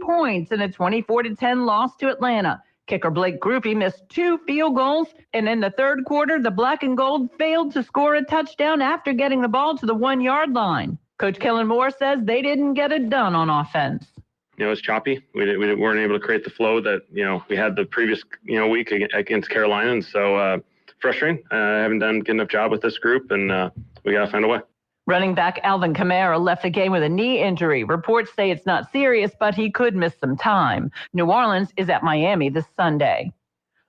points in a 24-10 loss to Atlanta. Kicker Blake Grupe missed 2 field goals, and in the third quarter, the Black and Gold failed to score a touchdown after getting the ball to the 1-yard line. Coach Kellen Moore says they didn't get it done on offense. It's choppy. We weren't able to create the flow that, we had the previous, week against Carolina. And so frustrating. I haven't done a good enough job with this group, and we got to find a way. Running back Alvin Kamara left the game with a knee injury. Reports say it's not serious, but he could miss some time. New Orleans is at Miami this Sunday.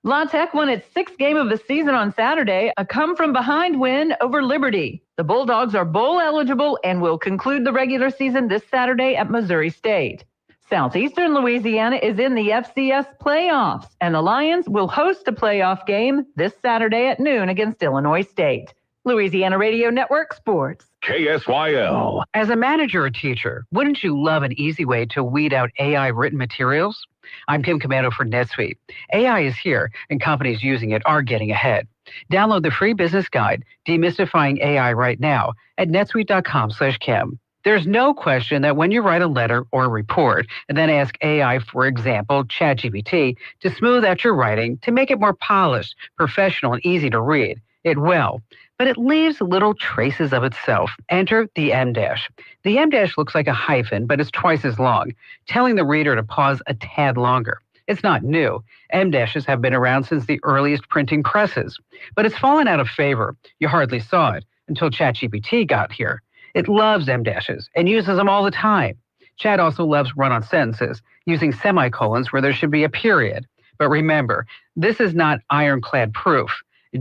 La Tech won its 6th game of the season on Saturday, a come-from-behind win over Liberty. The Bulldogs are bowl eligible and will conclude the regular season this Saturday at Missouri State. Southeastern Louisiana is in the FCS playoffs, and the Lions will host a playoff game this Saturday at noon against Illinois State. Louisiana Radio Network Sports. KSYL. As a manager or teacher, wouldn't you love an easy way to weed out AI written materials? I'm Kim Commando for NetSuite. AI is here, and companies using it are getting ahead. Download the free business guide, Demystifying AI, right now at netsuite.com/Kim. There's no question that when you write a letter or a report and then ask AI, for example, ChatGPT, to smooth out your writing to make it more polished, professional, and easy to read, it will. But it leaves little traces of itself. Enter the M-dash. The M-dash looks like a hyphen, but it's twice as long, telling the reader to pause a tad longer. It's not new. M-dashes have been around since the earliest printing presses, but it's fallen out of favor. You hardly saw it until ChatGPT got here. It loves M-dashes and uses them all the time. Chat also loves run-on sentences, using semicolons where there should be a period. But remember, this is not ironclad proof.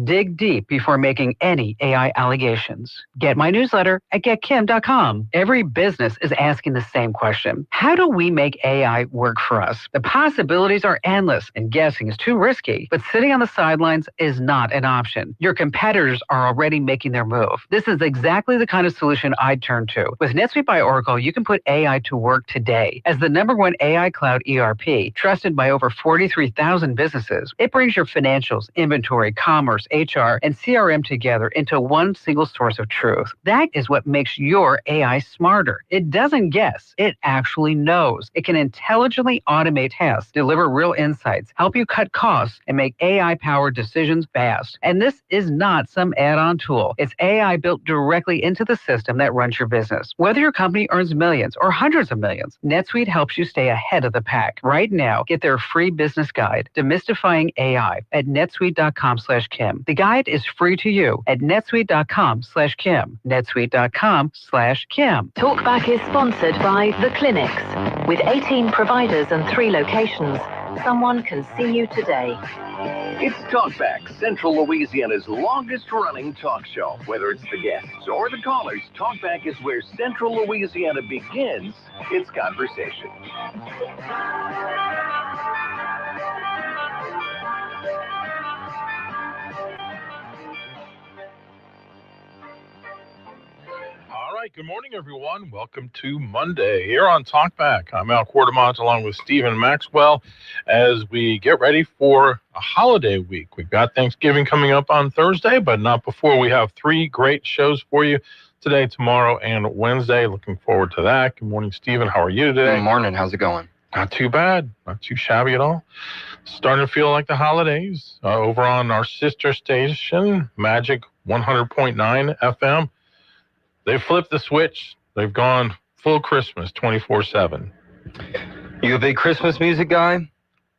Dig deep before making any AI allegations. Get my newsletter at getkim.com. Every business is asking the same question. How do we make AI work for us? The possibilities are endless, and guessing is too risky. But sitting on the sidelines is not an option. Your competitors are already making their move. This is exactly the kind of solution I'd turn to. With NetSuite by Oracle, you can put AI to work today. As the #1 AI cloud ERP, trusted by over 43,000 businesses, it brings your financials, inventory, commerce, HR, and CRM together into one single source of truth. That is what makes your AI smarter. It doesn't guess. It actually knows. It can intelligently automate tasks, deliver real insights, help you cut costs, and make AI-powered decisions fast. And this is not some add-on tool. It's AI built directly into the system that runs your business. Whether your company earns millions or hundreds of millions, NetSuite helps you stay ahead of the pack. Right now, get their free business guide, Demystifying AI, at netsuite.com/Kim. The guide is free to you at netsuite.com/Kim. netsuite.com/Kim. Talkback is sponsored by The Clinics. With 18 providers and 3 locations, someone can see you today. It's Talkback, Central Louisiana's longest-running talk show. Whether it's the guests or the callers, Talkback is where Central Louisiana begins its conversation. All right, good morning, everyone. Welcome to Monday here on Talkback. I'm Al Quartermont along with Stephen Maxwell as we get ready for a holiday week. We've got Thanksgiving coming up on Thursday, but not before. We have 3 great shows for you today, tomorrow, and Wednesday. Looking forward to that. Good morning, Stephen. How are you today? Good morning. How's it going? Not too bad. Not too shabby at all. Starting to feel like the holidays over on our sister station, Magic 100.9 FM. They flipped the switch. They've gone full Christmas 24/7. You a big Christmas music guy?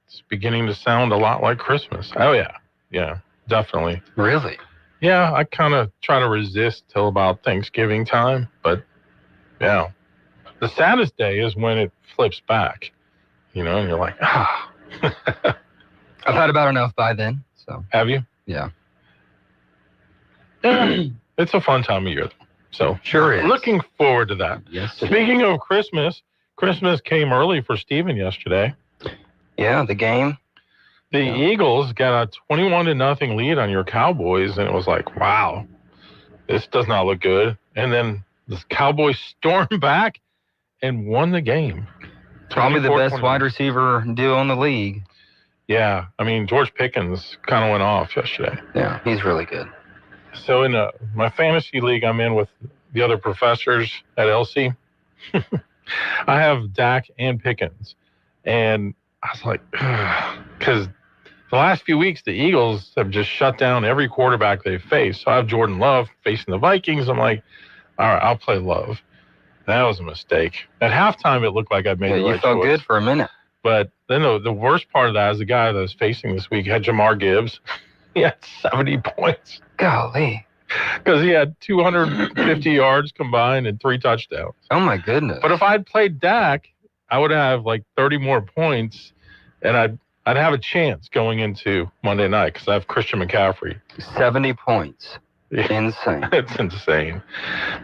It's beginning to sound a lot like Christmas. Oh, yeah. Yeah, definitely. Really? Yeah, I kind of try to resist till about Thanksgiving time. But, yeah, the saddest day is when it flips back, and you're like, ah. I've had about enough by then. So. Have you? Yeah. It's a fun time of year, though. So sure is. Looking forward to that. Yes. Speaking of Christmas came early for Stephen yesterday. Yeah, the game. The Eagles got a 21-0 lead on your Cowboys, and it was like, wow, this does not look good. And then the Cowboys stormed back and won the game. Probably the best wide receiver duo in the league. Yeah, I mean, George Pickens kind of went off yesterday. Yeah, he's really good. So in my fantasy league I'm in with the other professors at LC, I have Dak and Pickens. And I was like, because the last few weeks, the Eagles have just shut down every quarterback they face. So I have Jordan Love facing the Vikings. I'm like, all right, I'll play Love. That was a mistake. At halftime, it looked like I made the right you felt choice. good for a minute. But then the worst part of that is the guy that was facing this week had Jamar Gibbs. He had 70 points Golly. because he had 250 yards combined and 3 touchdowns. Oh, my goodness. But if I'd played Dak, I would have like 30 more points, and I'd have a chance going into Monday night because I have Christian McCaffrey. 70 points. Yeah. Insane. It's insane.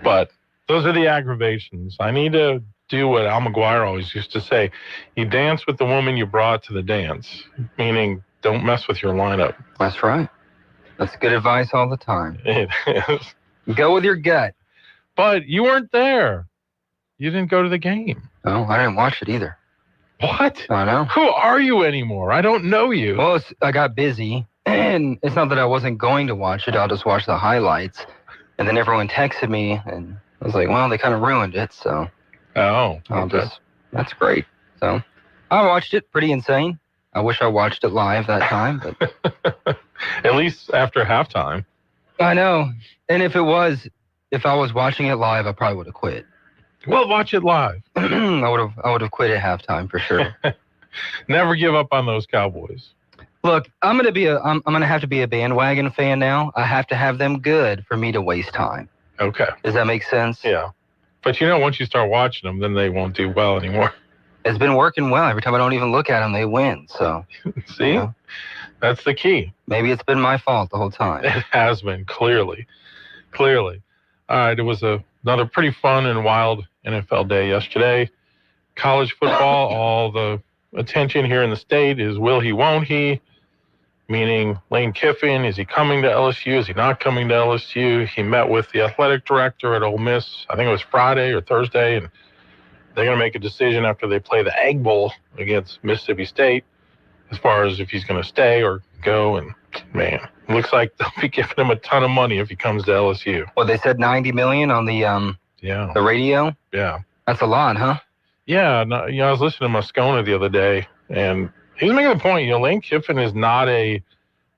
But those are the aggravations. I need to do what Al McGuire always used to say. You dance with the woman you brought to the dance, meaning don't mess with your lineup. That's right. That's good advice all the time. It is. Go with your gut. But you weren't there. You didn't go to the game. Oh, I didn't watch it either. What? I know. Who are you anymore? I don't know you. Well, I got busy, and it's not that I wasn't going to watch it. I'll just watch the highlights. And then everyone texted me, and I was like, well, they kind of ruined it, so Oh, I'll okay. that's great. So I watched it. Pretty insane. I wish I watched it live that time, but At least after halftime. I know. And if I was watching it live, I probably would have quit. Well, watch it live. I would have quit at halftime for sure. Never give up on those Cowboys. Look, I'm gonna have to be a bandwagon fan now. I have to have them good for me to waste time. Okay. Does that make sense? Yeah. But once you start watching them, then they won't do well anymore. It's been working well. Every time I don't even look at them, they win. So See? you know, That's the key. maybe it's been my fault the whole time. It has been, clearly. Clearly. All right, it was another pretty fun and wild NFL day yesterday. College football, all the attention here in the state is will he, won't he? Meaning Lane Kiffin, is he coming to LSU? Is he not coming to LSU? He met with the athletic director at Ole Miss, I think it was Friday or Thursday, and they're going to make a decision after they play the Egg Bowl against Mississippi State as far as if he's going to stay or go. And, man, it looks like they'll be giving him a ton of money if he comes to LSU. Well, they said $90 million on the Yeah, radio. yeah. That's a lot, huh? Yeah, no, I was listening to Moscona the other day, and he was making the point, Lane Kiffin is not a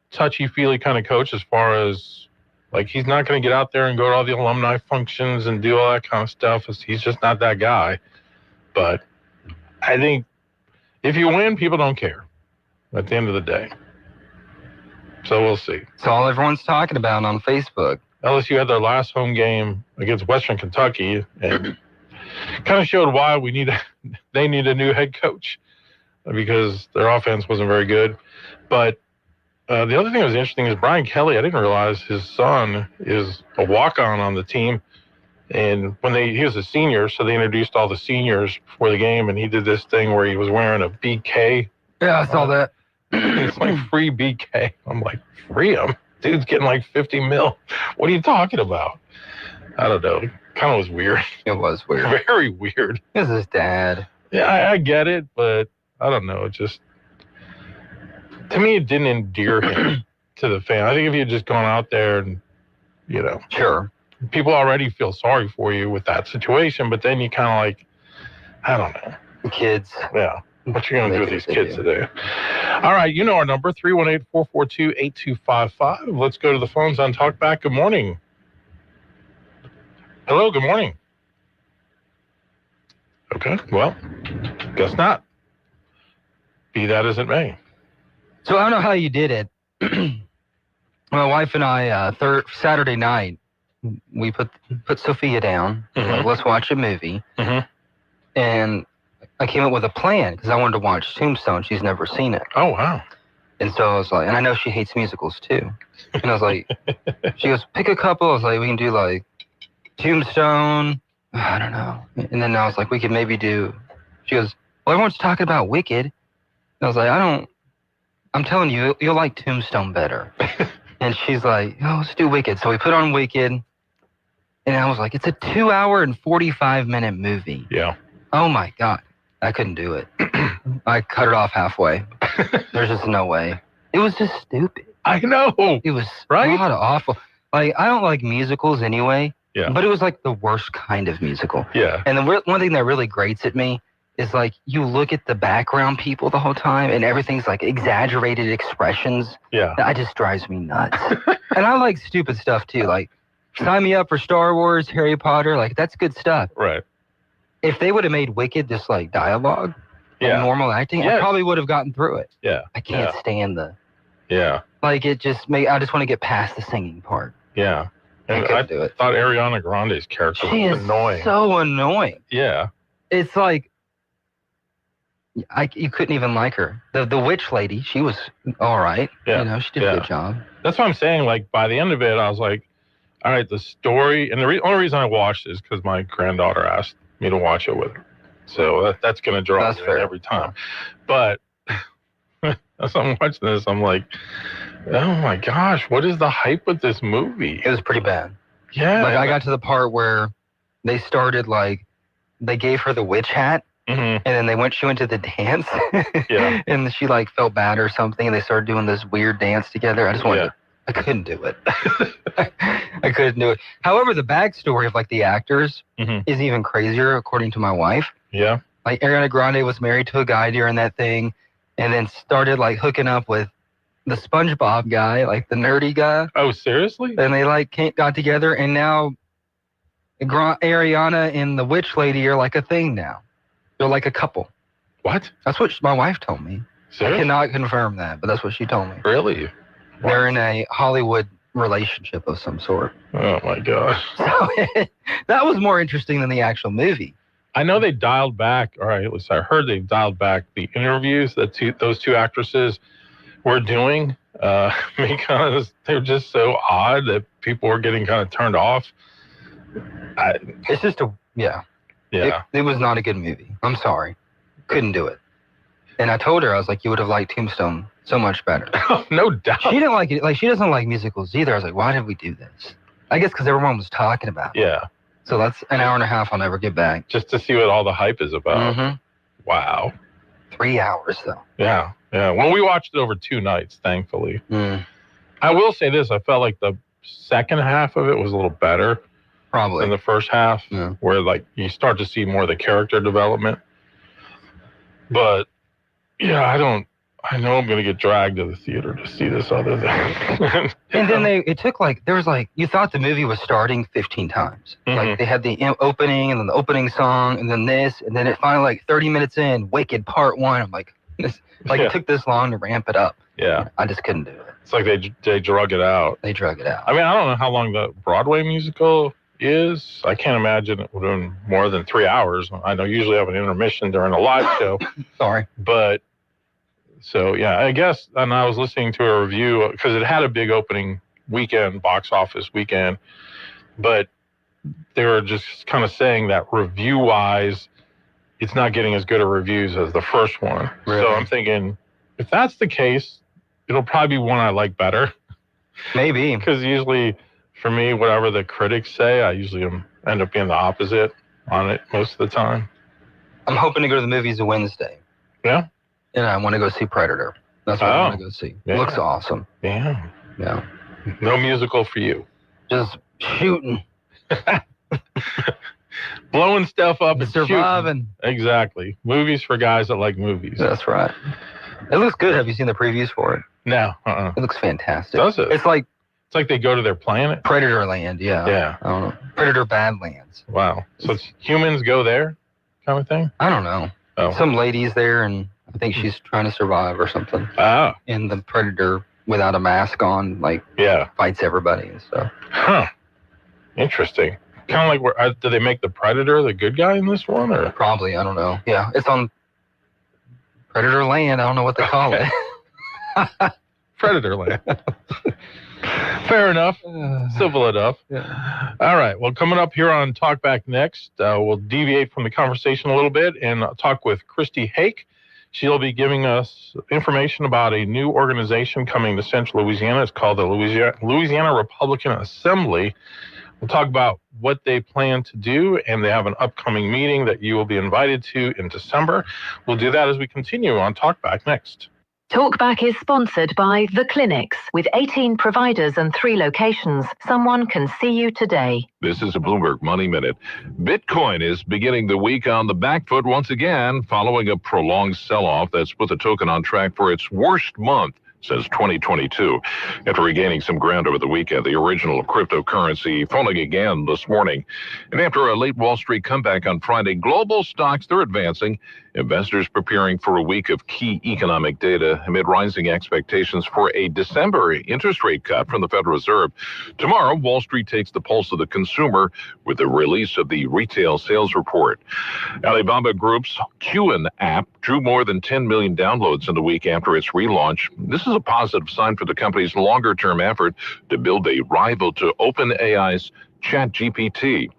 touchy-feely kind of coach as far as, like, he's not going to get out there and go to all the alumni functions and do all that kind of stuff. He's just not that guy. But I think if you win, people don't care at the end of the day. So we'll see. It's all everyone's talking about on Facebook. LSU had their last home game against Western Kentucky and kind of showed why they need a new head coach because their offense wasn't very good. But the other thing that was interesting is Brian Kelly. I didn't realize his son is a walk-on on the team. And he was a senior, so they introduced all the seniors before the game, and he did this thing where he was wearing a BK. Yeah, I saw that. It's like free BK. I'm like, free him? Dude's getting like 50 mil. What are you talking about? I don't know. Kind of was weird. It was weird. Very weird. This is his dad. Yeah, I get it, but I don't know. It just, to me, it didn't endear him to the fan. I think if he had just gone out there and, Sure. people already feel sorry for you with that situation, but then you kind of like, I don't know. Kids. Yeah. What you going to do with these kids today? All right. You know our number, 318-442-8255. Let's go to the phones on Talkback. Good morning. Hello. Good morning. Okay. Well, guess not. Be that as it may. So I don't know how you did it. My wife and I, Saturday night, we put Sophia down. Mhm. Let's watch a movie. Mhm. And I came up with a plan because I wanted to watch Tombstone. She's never seen it. Oh, wow. And so I was like, and I know she hates musicals too. And I was like, she goes, pick a couple. I was like, we can do like Tombstone. I don't know. And then I was like, we could maybe do, she goes, well, everyone's talking about Wicked. And I was like, I'm telling you, you'll like Tombstone better. And she's like, oh, let's do Wicked. So we put on Wicked. And I was like, it's a 2-hour and 45-minute movie. Yeah. Oh my God. I couldn't do it. I cut it off halfway. There's just no way. It was just stupid. I know. It was Right? God awful. Like, I don't like musicals anyway. Yeah. But it was like the worst kind of musical. Yeah. And the one thing that really grates at me is like you look at the background people the whole time and everything's like exaggerated expressions. Yeah. That just drives me nuts. And I like stupid stuff too. Like, sign me up for Star Wars, Harry Potter. Like, that's good stuff. Right. If they would have made Wicked just like dialogue, Yeah. normal acting, I Yes. probably would have gotten through it. Yeah. I can't stand Yeah. like it just I just want to get past the singing part. Yeah. I And couldn't do it. thought Ariana Grande's character She was is annoying. so annoying. Yeah. It's like you couldn't even like her. The witch lady, she was all right. Yeah. You know, she did a good job. That's what I'm saying. Like, by the end of it, I was like, all right, the story. And the only reason I watched is because my granddaughter asked me to watch it with her. So that's going to draw That's me fair. in every time. But as I'm watching this, I'm like, oh my gosh, what is the hype with this movie? It was pretty bad. Yeah. Like, I got to the part where they started like they gave her the witch hat. Mhm. And then she went to the dance. Yeah. And she like felt bad or something. And they started doing this weird dance together. I just wanted I couldn't do it. I couldn't do it. However, the backstory of like the actors Mhm. is even crazier, according to my wife. Yeah. Like, Ariana Grande was married to a guy during that thing and then started like hooking up with the SpongeBob guy, like the nerdy guy. Oh, seriously? And they like got together, and now Ariana and the witch lady are like a thing now. They're like a couple. What? That's what my wife told me. I Seriously? cannot confirm that, but that's what she told me. Really? They're in a Hollywood relationship of some sort. Oh my gosh. So that was more interesting than the actual movie. I know they dialed back, or at least I heard they dialed back the interviews that those two actresses were doing because they were just so odd that people were getting kind of turned off. It's just Yeah. It was not a good movie. I'm sorry. Couldn't do it. And I told her, I was like, you would have liked Tombstone so much better. No doubt. She didn't like it. Like, she doesn't like musicals either. I was like, why did we do this? I guess because everyone was talking about it. Yeah. So that's an hour and a half I'll never get back. Just to see what all the hype is about. Mm-hmm. Wow. 3 hours, though. Yeah. Yeah. Well, we watched it over 2 nights, thankfully. Mm, I will say this. I felt like the second half of it was a little better probably. than the first half, Yeah. where like you start to see more of the character development. But yeah, I know I'm going to get dragged to the theater to see this other thing. And then it took like, there was like, you thought the movie was starting 15 times. Mhm. Like, they had the opening and then the opening song and then this, and then it finally, like 30 minutes in, Wicked Part 1. I'm like, Yeah. it took this long to ramp it up. Yeah. I just couldn't do it. It's like they drug it out. They drug it out. I mean, I don't know how long the Broadway musical is. I can't imagine it would have been more than 3 hours. I know usually have an intermission during a live show, Sorry. but so yeah, I guess. And I was listening to a review because it had a big opening weekend, box office weekend, but they were just kind of saying that review wise, it's not getting as good of reviews as the first one. Really? So I'm thinking, if that's the case, it'll probably be one I like better. Maybe. Because usually, for me, whatever the critics say, I usually end up being the opposite on it most of the time. I'm hoping to go to the movies a Wednesday. Yeah? And I want to go see Predator. That's what I want to go see. Yeah. Looks awesome. Yeah. Yeah. No musical for you. Just shooting. Blowing stuff up and shooting. Surviving. Exactly. Movies for guys that like movies. That's right. It looks good. Have you seen the previews for it? No. It looks fantastic. Does it? It's like It's like they go to their planet. Predator Land, yeah. Yeah. I don't know. Predator Badlands. Wow. So it's humans go there kind of thing? I don't know. Oh. Some lady's there, and I think she's trying to survive or something. Ah. And the Predator, without a mask on, like, Yeah. fights everybody and stuff. Huh. Interesting. Kind of like where do they make the Predator the good guy in this one, or? Probably, I don't know. Yeah, it's on Predator Land. I don't know what they call Okay. it. Predator Land. Fair enough. Civil enough. Yeah. All right. Well, coming up here on Talkback next, we'll deviate from the conversation a little bit and talk with Christy Hake. She'll be giving us information about a new organization coming to Central Louisiana. It's called the Louisiana Republican Assembly. We'll talk about what they plan to do, and they have an upcoming meeting that you will be invited to in December. We'll do that as we continue on Talkback next. Talkback is sponsored by The Clinics. With 18 providers and 3 locations, someone can see you today. This is a Bloomberg Money Minute. Bitcoin is beginning the week on the back foot once again, following a prolonged sell-off that's put the token on track for its worst month since 2022. After regaining some ground over the weekend, the original cryptocurrency falling again this morning. And after a late Wall Street comeback on Friday, global stocks, they're advancing. Investors preparing for a week of key economic data amid rising expectations for a December interest rate cut from the Federal Reserve. Tomorrow, Wall Street takes the pulse of the consumer with the release of the retail sales report. Alibaba Group's Qin app drew more than 10 million downloads in the week after its relaunch. This is a positive sign for the company's longer-term effort to build a rival to OpenAI's ChatGPT.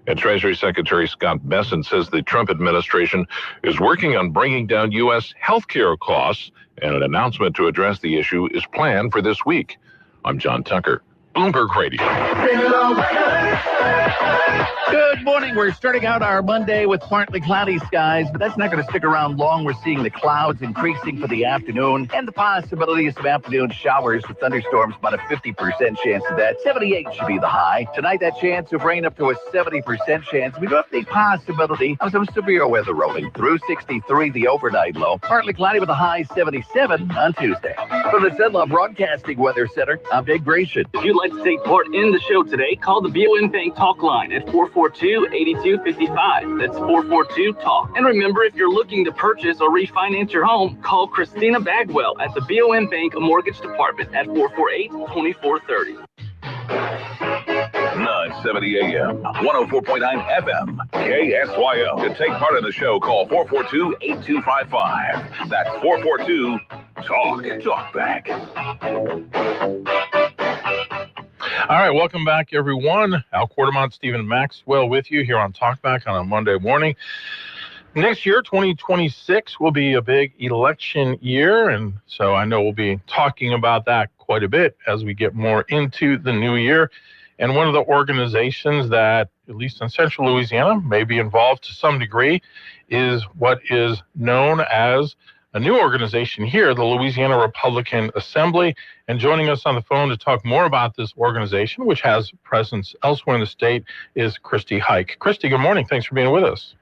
And Treasury Secretary Scott Bessent says the Trump administration is working on bringing down U.S. healthcare costs, and an announcement to address the issue is planned for this week. I'm John Tucker, Bloomberg Radio. Good morning. We're starting out our Monday with partly cloudy skies, but that's not going to stick around long. We're seeing the clouds increasing for the afternoon and the possibility of some afternoon showers with thunderstorms, about a 50% chance of that. 78 should be the high. Tonight, that chance of rain up to a 70% chance. We do have the possibility of some severe weather rolling through. 63, the overnight low. Partly cloudy with a high 77 on Tuesday. From the Zenlaw Broadcasting Weather Center, I'm Dave Gratian. If you'd like to take part in the show today, call the BOM Bank Talk line at 442-8255. That's 442-TALK. And remember, if you're looking to purchase or refinance your home, call Christina Bagwell at the BOM Bank Mortgage Department at 448-2430. 970 AM, 104.9 FM, KSYO. To take part in the show, call 442-8255. That's 442-TALK. Talk back. All right, welcome back, everyone. Al Quartermont, Stephen Maxwell with you here on Talkback on a Monday morning. Next year, 2026, will be a big election year, and so I know we'll be talking about that quite a bit as we get more into the new year. And one of the organizations that, at least in central Louisiana, may be involved to some degree is what is known as a new organization here, the Louisiana Republican Assembly. And joining us on the phone to talk more about this organization, which has presence elsewhere in the state, is Christy Hike. Christy, good morning. Thanks for being with us.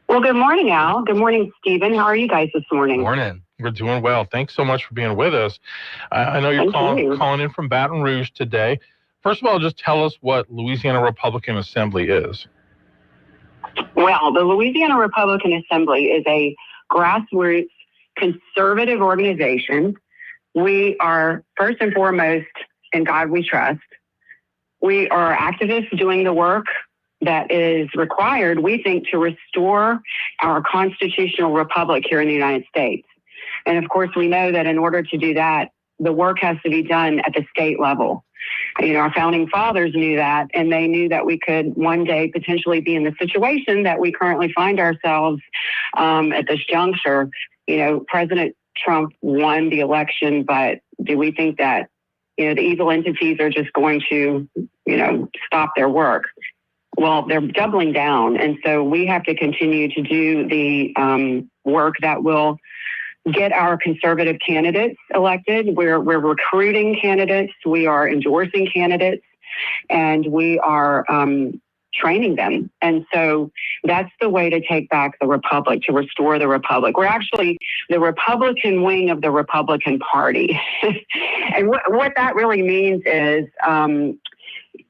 Well, good morning, Al. Good morning, Stephen. How are you guys this morning? Morning. We're doing well. Thanks so much for being with us. I know you're calling in from Baton Rouge today. First of all, just tell us what Louisiana Republican Assembly is. Well, the Louisiana Republican Assembly is a grassroots conservative organization. We are, first and foremost, in God we trust. We are activists doing the work that is required, we think, to restore our constitutional republic here in the United States. And of course, we know that in order to do that, the work has to be done at the state level. You know, our founding fathers knew that, and they knew that we could one day potentially be in the situation that we currently find ourselves at this juncture. You know, President Trump won the election, but do we think that, you know, the evil entities are just going to, you know, stop their work? Well, they're doubling down. And so we have to continue to do the work that will get our conservative candidates elected. We're recruiting candidates. We are endorsing candidates, and we are training them. And so that's the way to take back the republic, to restore the republic. We're actually the Republican wing of the Republican Party. And what that really means is,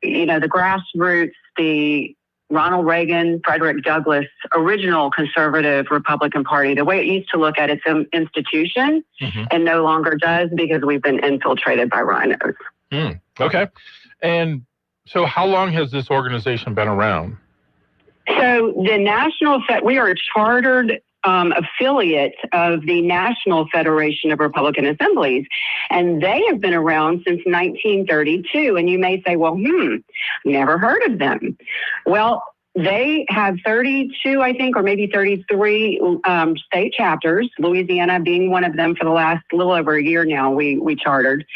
you know, the grassroots, the Ronald Reagan, Frederick Douglass, original conservative Republican Party, the way it used to look at its institution and no longer does because we've been infiltrated by rhinos. Okay. And so how long has this organization been around? So we are a chartered affiliate of the National Federation of Republican Assemblies, and they have been around since 1932. And you may say, well, never heard of them. Well, they have 32, I think, or maybe 33 state chapters, Louisiana being one of them for the last little over a year now, we chartered.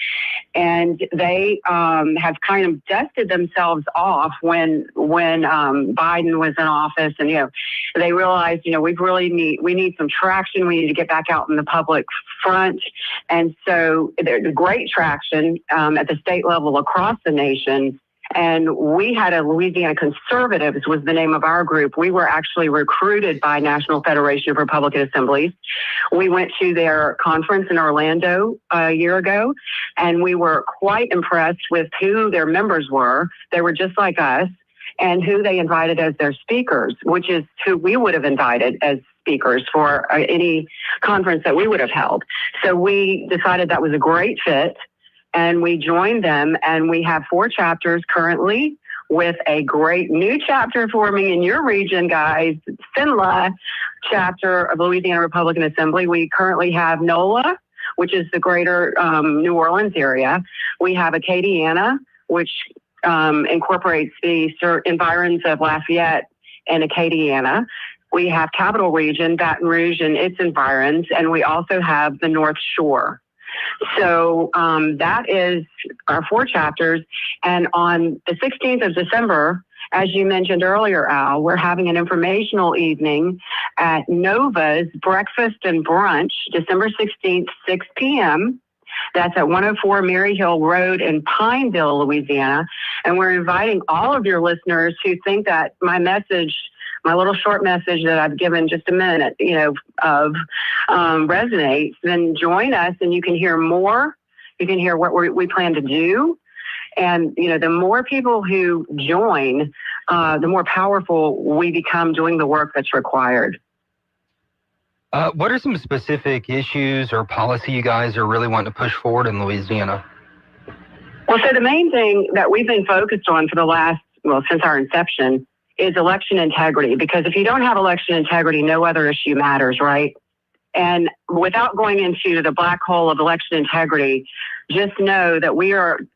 And they have kind of dusted themselves off when Biden was in office. And, they realized, we need some traction. We need to get back out in the public front. And so there's great traction at the state level across the nation. And we had a Louisiana Conservatives was the name of our group. We were actually recruited by National Federation of Republican Assemblies. We went to their conference in Orlando a year ago, and we were quite impressed with who their members were. They were just like us, and who they invited as their speakers, which is who we would have invited as speakers for any conference that we would have held. So we decided that was a great fit. And we joined them, and we have 4 chapters currently, with a great new chapter forming in your region, guys, SINLA chapter of Louisiana Republican Assembly. We currently have NOLA, which is the greater New Orleans area. We have Acadiana, which incorporates the environs of Lafayette and Acadiana. We have Capital Region, Baton Rouge and its environs, and we also have the North Shore. So that is our 4 chapters. And on the 16th of December, as you mentioned earlier, Al, we're having an informational evening at Nova's Breakfast and Brunch, December 16th, 6 p.m. That's at 104 Mary Hill Road in Pineville, Louisiana. And we're inviting all of your listeners who think that my little short message that I've given just a minute, resonates, then join us and you can hear more. You can hear what we plan to do. And, the more people who join, the more powerful we become doing the work that's required. What are some specific issues or policy you guys are really wanting to push forward in Louisiana? Well, so the main thing that we've been focused on since our inception is election integrity, because if you don't have election integrity, no other issue matters, right? And without going into the black hole of election integrity, just know that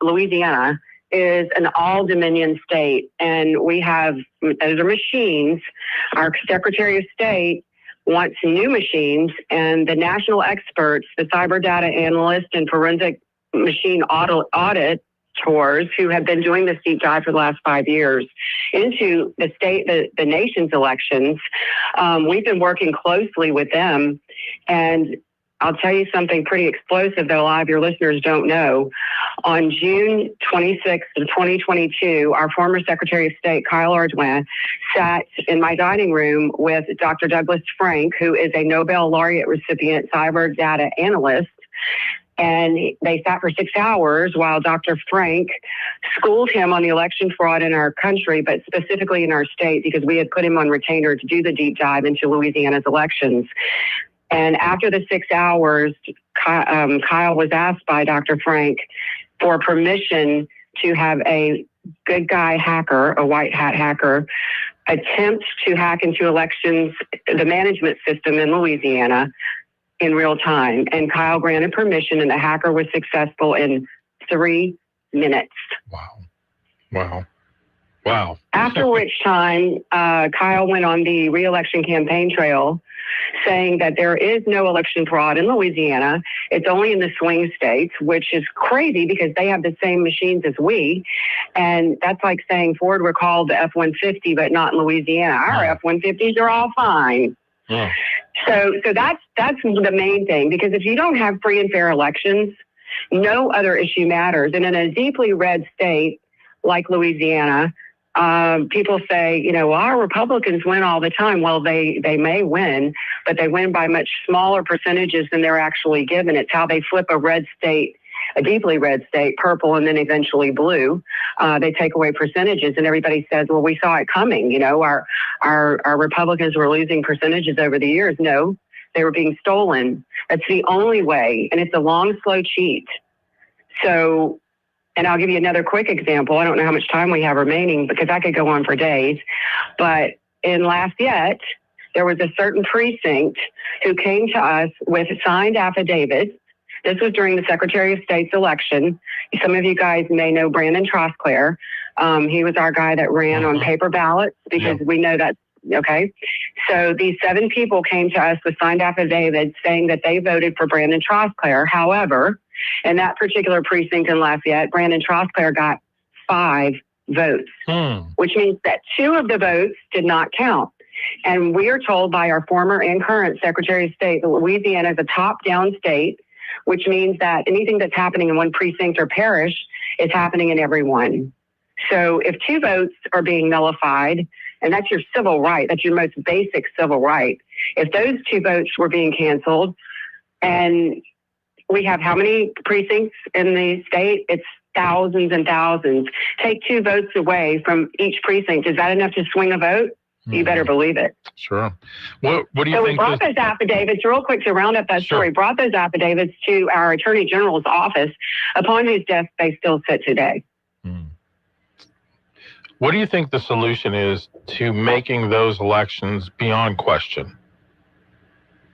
Louisiana is an all Dominion state, and we have, those are machines. Our Secretary of State wants new machines, and the national experts, the cyber data analysts and forensic machine auditors who have been doing this deep dive for the last 5 years into the nation's elections. We've been working closely with them, and I'll tell you something pretty explosive that a lot of your listeners don't know. On June 26th of 2022, our former Secretary of State, Kyle Ardoin, sat in my dining room with Dr. Douglas Frank, who is a Nobel laureate recipient cyber data analyst. And they sat for 6 hours while Dr. Frank schooled him on the election fraud in our country, but specifically in our state, because we had put him on retainer to do the deep dive into Louisiana's elections. And after the 6 hours, Kyle was asked by Dr. Frank for permission to have a good guy hacker, a white hat hacker, attempt to hack into elections, the management system in Louisiana, in real time. And Kyle granted permission, and the hacker was successful in 3 minutes. Wow. After which time, Kyle went on the re-election campaign trail saying that there is no election fraud in Louisiana. It's only in the swing states, which is crazy because they have the same machines as we. And that's like saying Ford recalled the F-150, but not in Louisiana. Our F-150s are all fine. Yeah. So that's the main thing, because if you don't have free and fair elections, no other issue matters. And in a deeply red state like Louisiana, people say, our Republicans win all the time. Well, they may win, but they win by much smaller percentages than they're actually given. It's how they flip a deeply red state, purple, and then eventually blue. They take away percentages, and everybody says, well, we saw it coming. Our Republicans were losing percentages over the years. No, they were being stolen. That's the only way, and it's a long, slow cheat. So, and I'll give you another quick example. I don't know how much time we have remaining because I could go on for days, but in Lafayette, there was a certain precinct who came to us with signed affidavits. This was during the Secretary of State's election. Some of you guys may know Brandon Trosclair. He was our guy that ran on paper ballots because we know that's okay. So these 7 people came to us with signed affidavits saying that they voted for Brandon Trosclair. However, in that particular precinct in Lafayette, Brandon Trosclair got 5 votes, which means that 2 of the votes did not count. And we are told by our former and current Secretary of State that Louisiana is a top-down state, which means that anything that's happening in one precinct or parish is happening in every one. So if 2 votes are being nullified, and that's your civil right, that's your most basic civil right, if those 2 votes were being canceled, and we have how many precincts in the state? It's thousands and thousands. Take 2 votes away from each precinct. Is that enough to swing a vote? You better believe it. Sure. What do you so think? We brought those affidavits, real quick to round up that story, brought those affidavits to our Attorney General's office, upon whose desk they still sit today. What do you think the solution is to making those elections beyond question?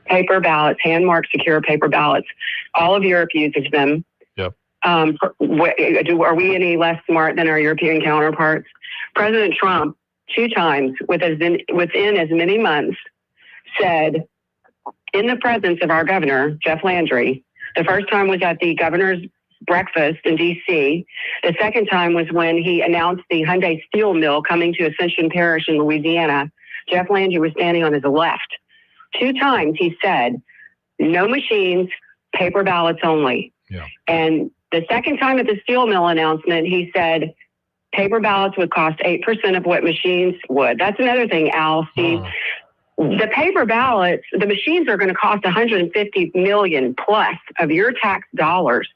Paper ballots, hand-marked, secure paper ballots. All of Europe uses them. Yep. Are we any less smart than our European counterparts? President Trump, 2 times within as many months, said in the presence of our governor, Jeff Landry, the first time was at the governor's breakfast in D.C. The second time was when he announced the Hyundai steel mill coming to Ascension Parish in Louisiana. Jeff Landry was standing on his left. 2 times he said, no machines, paper ballots only. Yeah. And the second time at the steel mill announcement, he said, paper ballots would cost 8% of what machines would. That's another thing, Al, Steve. The paper ballots, the machines are going to cost $150 million plus of your tax dollars.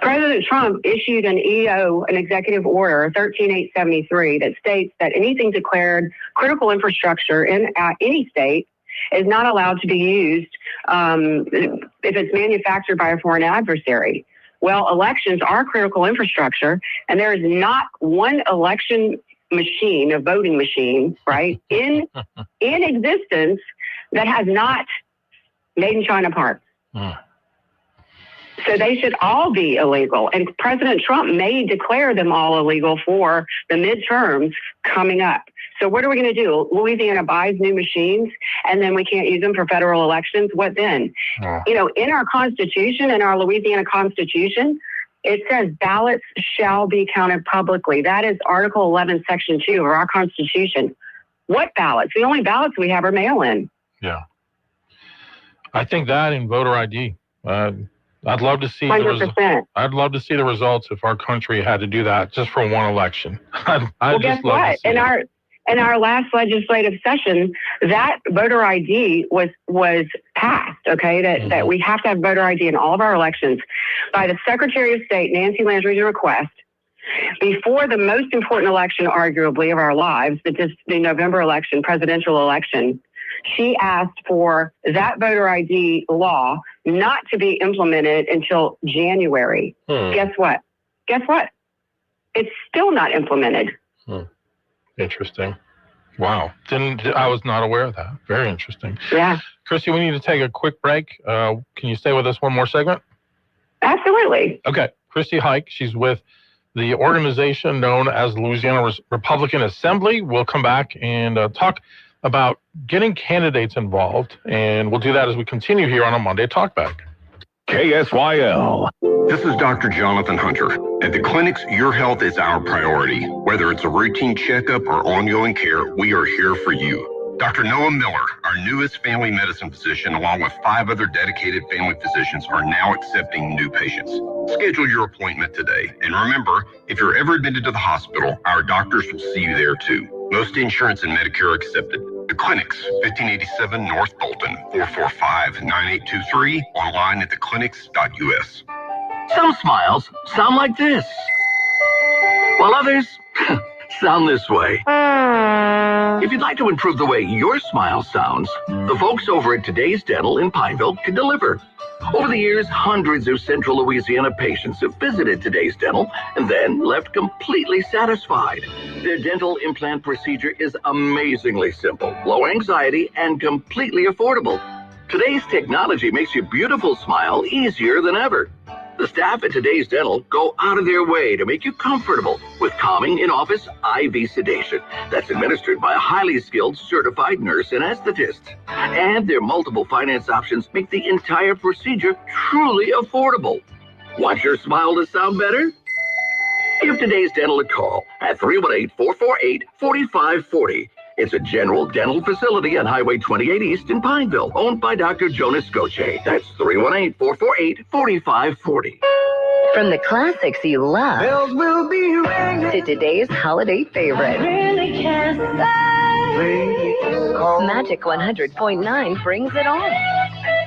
President Trump issued an EO, an executive order, 13873, that states that anything declared critical infrastructure in any state is not allowed to be used if it's manufactured by a foreign adversary. Well, elections are critical infrastructure, and there is not one election machine, a voting machine, right, in existence that has not made in China parts. So they should all be illegal. And President Trump may declare them all illegal for the midterms coming up. So what are we going to do? Louisiana buys new machines and then we can't use them for federal elections. What then? You know, in our Constitution, in our Louisiana Constitution, it says ballots shall be counted publicly. That is Article 11, Section 2 of our Constitution. What ballots? The only ballots we have are mail-in. Yeah. I think that in voter ID. I'd love to see 100%. I'd love to see the results if our country had to do that just for one election. Well, guess what? In our last legislative session, that voter ID was passed, okay, that we have to have voter ID in all of our elections by the Secretary of State, Nancy Landry's request, before the most important election, arguably, of our lives, the November election, presidential election. She asked for that voter ID law not to be implemented until January. Guess what? It's still not implemented. Interesting. Wow. I was not aware of that. Very interesting. Yeah. Christy, we need to take a quick break. Can you stay with us one more segment? Absolutely. Okay. Christy Hike, she's with the organization known as Louisiana Republican Assembly. We'll come back and talk about getting candidates involved, and we'll do that as we continue here on a Monday Talkback. KSYL. This is Dr. Jonathan Hunter. At the clinics, your health is our priority. Whether it's a routine checkup or ongoing care, we are here for you. Dr. Noah Miller, our newest family medicine physician, along with 5 other dedicated family physicians, are now accepting new patients. Schedule your appointment today. And remember, if you're ever admitted to the hospital, our doctors will see you there too. Most insurance and Medicare are accepted. The clinics, 1587 North Bolton, 445-9823, online at theclinics.us. Some smiles sound like this, while others sound this way. If you'd like to improve the way your smile sounds, the folks over at Today's Dental in Pineville can deliver. Over the years, hundreds of Central Louisiana patients have visited Today's Dental and then left completely satisfied. Their dental implant procedure is amazingly simple, low anxiety, and completely affordable. Today's technology makes your beautiful smile easier than ever. The staff at Today's Dental go out of their way to make you comfortable with calming in-office IV sedation that's administered by a highly skilled certified nurse anesthetist. And their multiple finance options make the entire procedure truly affordable. Want your smile to sound better? Give Today's Dental a call at 318-448-4540. It's a general dental facility on Highway 28 East in Pineville, owned by Dr. Jonas Goche. That's 318-448-4540. From the classics you love Bells will be ringing. to today's holiday favorite, Really can't say. Magic 100.9 brings it all.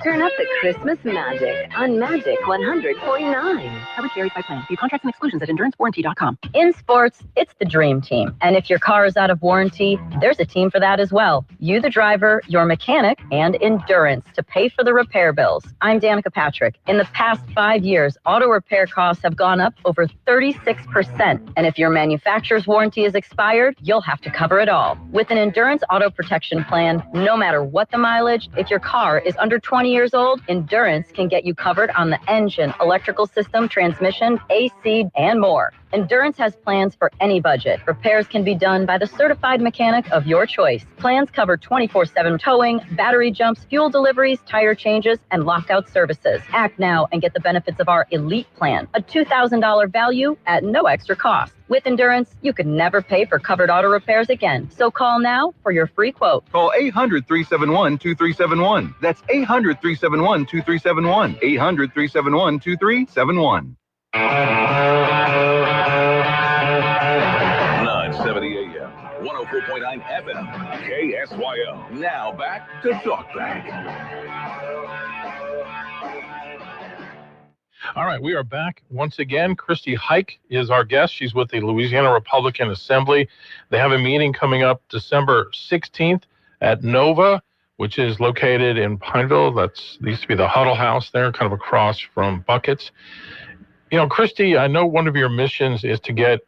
Turn up the Christmas magic on Magic 100.9. Coverage varies by plan. View contracts and exclusions at endurancewarranty.com. In sports, it's the dream team. And if your car is out of warranty, there's a team for that as well. You, the driver, your mechanic, and Endurance to pay for the repair bills. I'm Danica Patrick. In the past 5 years, auto repair costs have gone up over 36%. And if your manufacturer's warranty is expired, you'll have to cover it all. With an Endurance auto protection plan, no matter what the mileage, if your car is under 20 years old, Endurance can get you covered on the engine, electrical system, transmission, AC, and more. Endurance has plans for any budget. Repairs can be done by the certified mechanic of your choice. Plans cover 24/7 towing, battery jumps, fuel deliveries, tire changes, and lockout services. Act now and get the benefits of our Elite Plan, a $2,000 value at no extra cost. With Endurance, you could never pay for covered auto repairs again. So call now for your free quote. Call 800-371-2371. That's 800-371-2371. 800-371-2371. 970 AM, 104.9 FM, KSYL. Now back to Talkback. All right, we are back once again. Christy Hike is our guest. She's with the Louisiana Republican Assembly. They have a meeting coming up December 16th at Nova, which is located in Pineville. That used to be the Huddle House there, kind of across from Buckets. You know, Christy, I know one of your missions is to get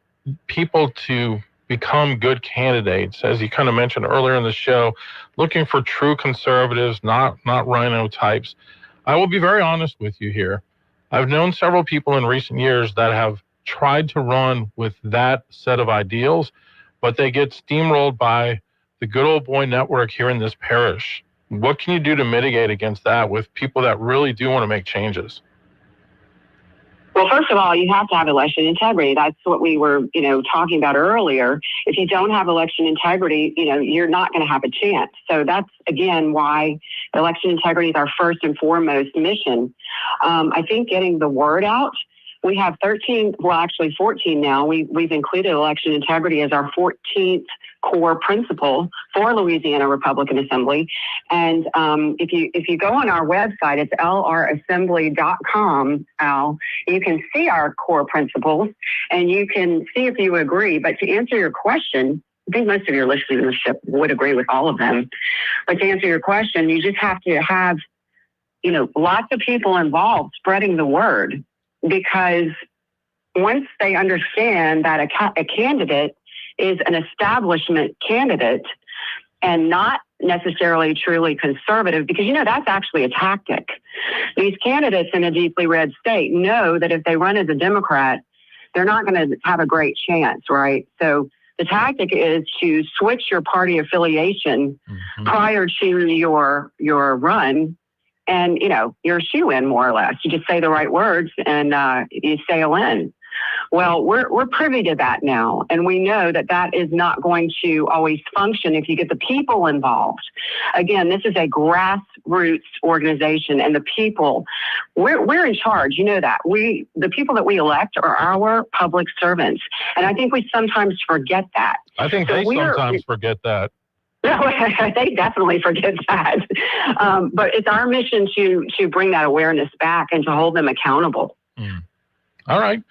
people to become good candidates, as you kind of mentioned earlier in the show, looking for true conservatives, not rhino types. I will be very honest with you here. I've known several people in recent years that have tried to run with that set of ideals, but they get steamrolled by the good old boy network here in this parish. What can you do to mitigate against that with people that really do want to make changes? Well, first of all, you have to have election integrity. That's what we were, talking about earlier. If you don't have election integrity, you're not going to have a chance. So that's, again, why election integrity is our first and foremost mission. I think getting the word out, we have 14 now. We've included election integrity as our 14th core principle for Louisiana Republican Assembly. And if you go on our website, it's lrassembly.com, Al, you can see our core principles and you can see if you agree. But to answer your question, I think most of your listenership would agree with all of them. But to answer your question, you just have to have, lots of people involved spreading the word, because once they understand that a candidate is an establishment candidate and not necessarily truly conservative, because, that's actually a tactic. These candidates in a deeply red state know that if they run as a Democrat, they're not going to have a great chance, right? So the tactic is to switch your party affiliation prior to your run, and, you're a shoo-in, more or less. You just say the right words and you sail in. Well, we're privy to that now, and we know that is not going to always function if you get the people involved. Again, this is a grassroots organization, and the people, we're in charge. You know that. The people that we elect are our public servants, and I think we sometimes forget that. I think they sometimes forget that. They definitely forget that. But it's our mission to bring that awareness back and to hold them accountable. All right.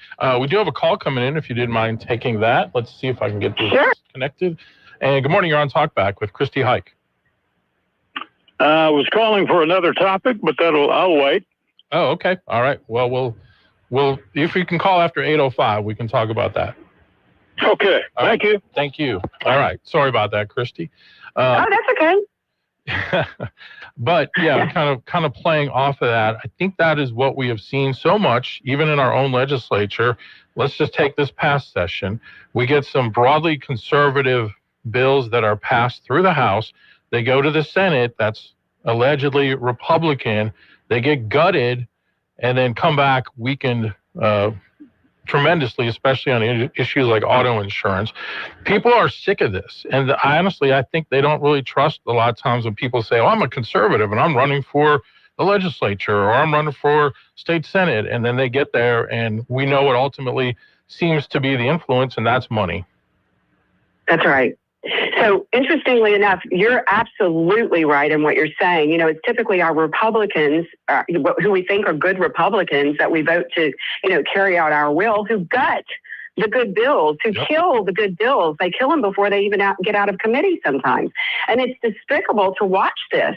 We do have a call coming in, if you didn't mind taking that. Let's see if I can get this connected. And good morning. You're on Talkback with Christy Hike. I was calling for another topic, but I'll wait. Oh, okay. All right. Well, we'll if you can call after 8:05, we can talk about that. Okay. Thank you. Thank you. All right. Sorry about that, Christy. That's okay. But yeah, kind of playing off of that, I think that is what we have seen so much, even in our own legislature. Let's just take this past session. We get some broadly conservative bills that are passed through the House. They go to the Senate, that's allegedly Republican. They get gutted and then come back weakened tremendously, especially on issues like auto insurance. People are sick of this. And honestly, I think they don't really trust a lot of times when people say, oh, I'm a conservative and I'm running for the legislature or I'm running for state Senate. And then they get there and we know what ultimately seems to be the influence, and that's money. That's right. So interestingly enough, you're absolutely right in what you're saying. You know, it's typically our Republicans, who we think are good Republicans, that we vote to, carry out our will, who gut the good bills, who kill the good bills. They kill them before they even get out of committee sometimes. And it's despicable to watch this.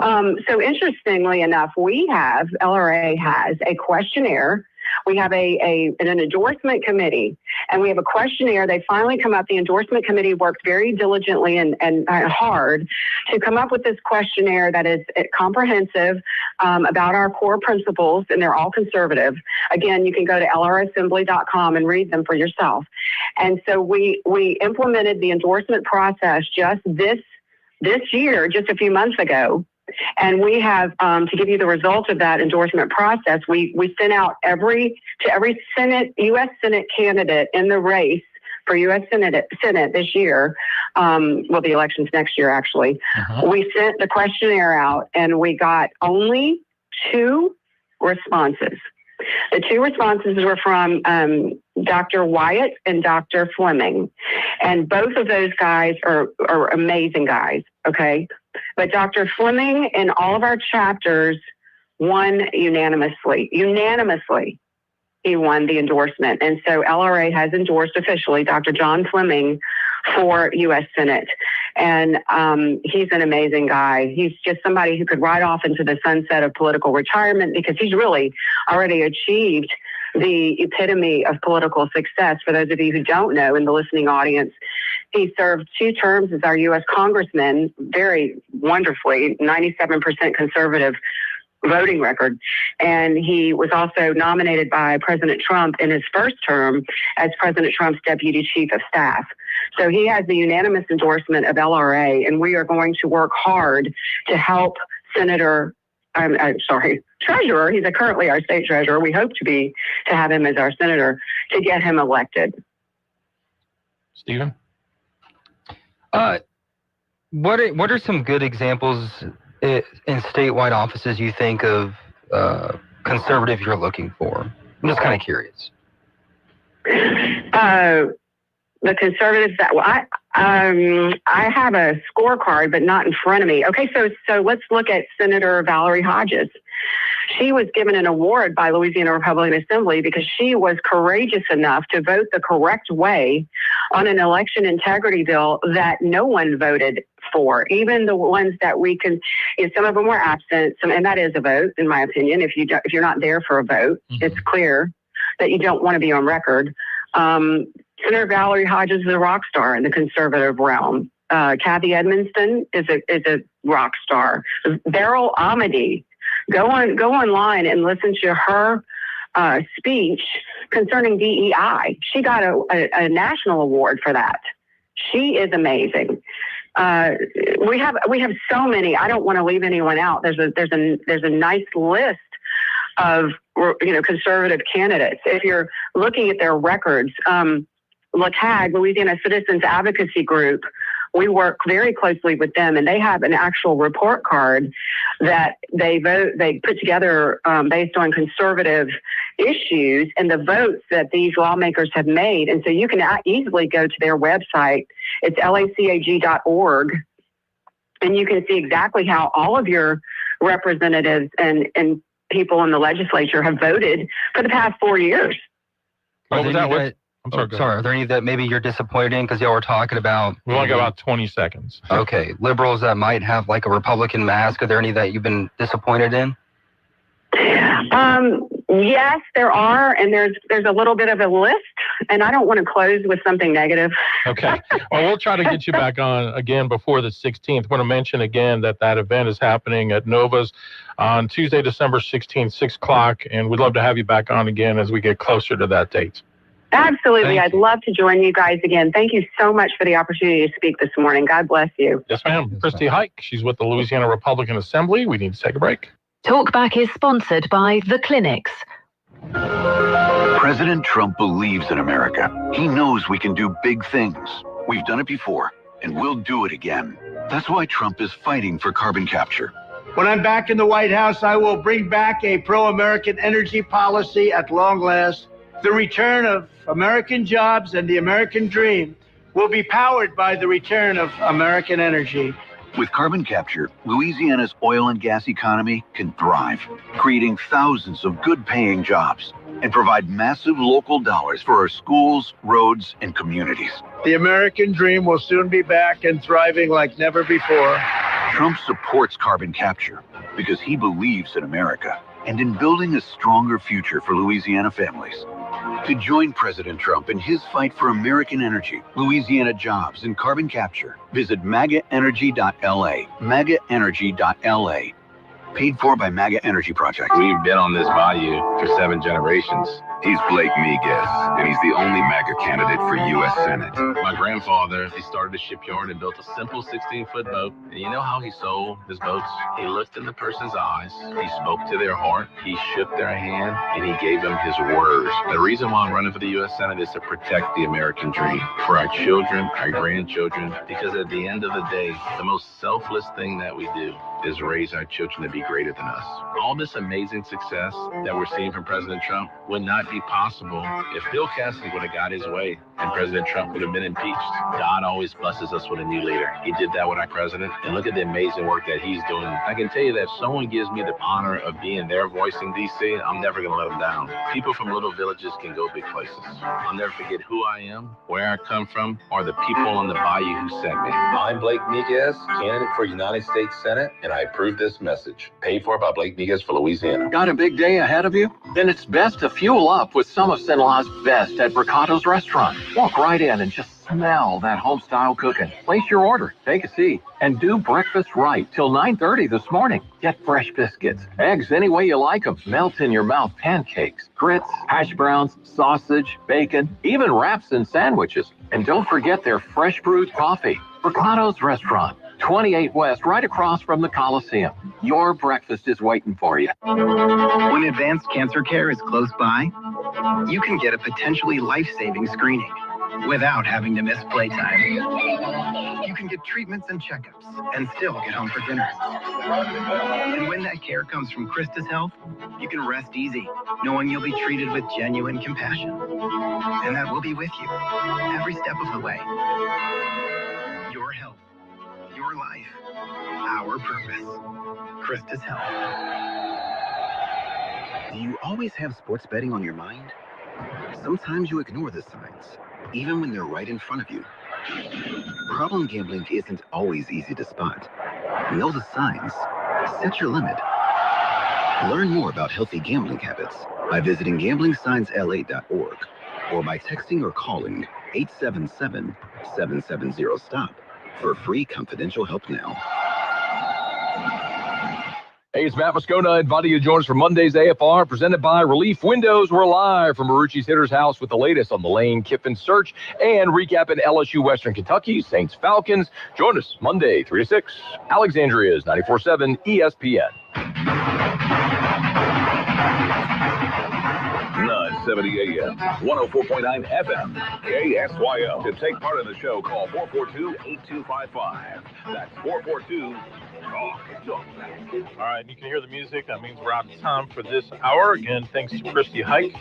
So interestingly enough, LRA has a questionnaire. We have an endorsement committee, and we have a questionnaire. They finally come up. The endorsement committee worked very diligently and hard to come up with this questionnaire that is comprehensive about our core principles, and they're all conservative. Again, you can go to lrassembly.com and read them for yourself. And so we implemented the endorsement process just this year, just a few months ago. And we have, to give you the results of that endorsement process, we sent out to every U.S. Senate candidate in the race for U.S. Senate this year, the elections next year, actually. We sent the questionnaire out, and we got only 2 responses. The 2 responses were from Dr. Wyatt and Dr. Fleming. And both of those guys are amazing guys, okay? But Dr. Fleming in all of our chapters won unanimously. Unanimously, he won the endorsement. And so LRA has endorsed officially Dr. John Fleming for U.S. Senate. And he's an amazing guy. He's just somebody who could ride off into the sunset of political retirement, because he's really already achieved the epitome of political success. For those of you who don't know in the listening audience, he served 2 terms as our U.S. congressman, very wonderfully, 97% conservative voting record. And he was also nominated by President Trump in his first term as President Trump's deputy chief of staff. So he has the unanimous endorsement of LRA, and we are going to work hard to help Treasurer. He's currently our state treasurer. We hope to have him as our senator, to get him elected. Stephen? What are some good examples in statewide offices you think of conservative you're looking for? I'm just kind of curious. The conservatives I have a scorecard, but not in front of me. Okay, so let's look at Senator Valerie Hodges. She was given an award by Louisiana Republican Assembly because she was courageous enough to vote the correct way on an election integrity bill that no one voted for, even the ones that some of them were absent, and that is a vote, in my opinion. If you're not there for a vote, it's clear that you don't want to be on record. Senator Valerie Hodges is a rock star in the conservative realm. Kathy Edmondson is a rock star. Beryl Amity, go online and listen to her speech concerning DEI. She got a national award for that. She is amazing. We have so many. I don't want to leave anyone out. There's a nice list of conservative candidates. If you're looking at their records, LACAG, Louisiana Citizens Advocacy Group, we work very closely with them, and they have an actual report card that they put together based on conservative issues and the votes that these lawmakers have made. And so you can easily go to their website. It's lacag.org, and you can see exactly how all of your representatives and people in the legislature have voted for the past 4 years. I'm sorry. Are there any that maybe you're disappointed in because y'all were talking about? We only got about 20 seconds. Okay. Liberals that might have like a Republican mask. Are there any that you've been disappointed in? Yes, there are, and there's a little bit of a list, and I don't want to close with something negative. Okay. Well, we'll try to get you back on again before the 16th. I want to mention again that event is happening at Nova's on Tuesday, December 16th, 6 o'clock, and we'd love to have you back on again as we get closer to that date. Absolutely. I'd love to join you guys again. Thank you so much for the opportunity to speak this morning. God bless you. Yes, ma'am. Christy Hike. She's with the Louisiana Republican Assembly. We need to take a break. Talkback is sponsored by The Clinics. President Trump believes in America. He knows we can do big things. We've done it before, and we'll do it again. That's why Trump is fighting for carbon capture. When I'm back in the White House, I will bring back a pro-American energy policy at long last. The return of American jobs and the American dream will be powered by the return of American energy. With carbon capture, Louisiana's oil and gas economy can thrive, creating thousands of good-paying jobs and provide massive local dollars for our schools, roads, and communities. The American dream will soon be back and thriving like never before. Trump supports carbon capture because he believes in America and in building a stronger future for Louisiana families. To join President Trump in his fight for American energy, Louisiana jobs, and carbon capture, visit MAGAenergy.la. MAGAenergy.la. Paid for by MAGA Energy Project. We've been on this bayou for 7 generations. He's Blake Miguez, and he's the only MAGA candidate for U.S. Senate. My grandfather, he started a shipyard and built a simple 16-foot boat. And you know how he sold his boats? He looked in the person's eyes, he spoke to their heart, he shook their hand, and he gave them his words. The reason why I'm running for the U.S. Senate is to protect the American dream for our children, our grandchildren, because at the end of the day, the most selfless thing that we do is raise our children to be greater than us. All this amazing success that we're seeing from President Trump would not be possible if Bill Cassidy would have got his way and President Trump would have been impeached. God always blesses us with a new leader. He did that with our president, and look at the amazing work that he's doing. I can tell you that if someone gives me the honor of being their voice in D.C., I'm never going to let them down. People from little villages can go big places. I'll never forget who I am, where I come from, or the people on the bayou who sent me. I'm Blake Miguez, candidate for United States Senate, and I approve this message. Paid for by Blake Miguez for Louisiana. Got a big day ahead of you? Then it's best to fuel up with some of St-Law's best at Bricato's Restaurant. Walk right in and just smell that home-style cooking. Place your order, take a seat, and do breakfast right till 9:30 this morning. Get fresh biscuits, eggs any way you like them, melt-in-your-mouth pancakes, grits, hash browns, sausage, bacon, even wraps and sandwiches. And don't forget their fresh brewed coffee. Bricato's Restaurant, 28 West, right across from the Coliseum. Your breakfast is waiting for you. When advanced cancer care is close by, you can get a potentially life-saving screening without having to miss playtime. You can get treatments and checkups and still get home for dinner. And when that care comes from Christus Health, you can rest easy, knowing you'll be treated with genuine compassion. And that we'll be with you every step of the way. Your health, your life, our purpose. Christus Health. Do you always have sports betting on your mind? Sometimes you ignore the signs, even when they're right in front of you. Problem gambling isn't always easy to spot. Know the signs. Set your limit. Learn more about healthy gambling habits by visiting gamblingsignsla.org or by texting or calling 877-770-STOP for free confidential help now. Hey, it's Matt Moscona inviting you to join us for Monday's AFR, presented by Relief Windows. We're live from Marucci's Hitter's House with the latest on the Lane Kiffin search and recapping LSU Western Kentucky, Saints Falcons. Join us Monday, 3 to 6. Alexandria's 94.7 ESPN. 970 AM, 104.9 FM, KSYO. To take part in the show, call 442-8255. That's 442-TALK. All right, you can hear the music. That means we're out of time for this hour. Again, thanks to Christy Hike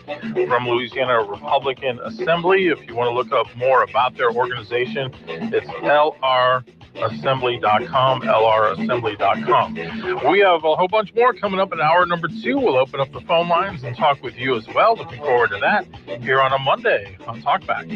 from Louisiana Republican Assembly. If you want to look up more about their organization, it's lrassembly.com, lrassembly.com. We have a whole bunch more coming up in hour number 2. We'll open up the phone lines and talk with you as well. Looking forward to that here on a Monday on Talkback.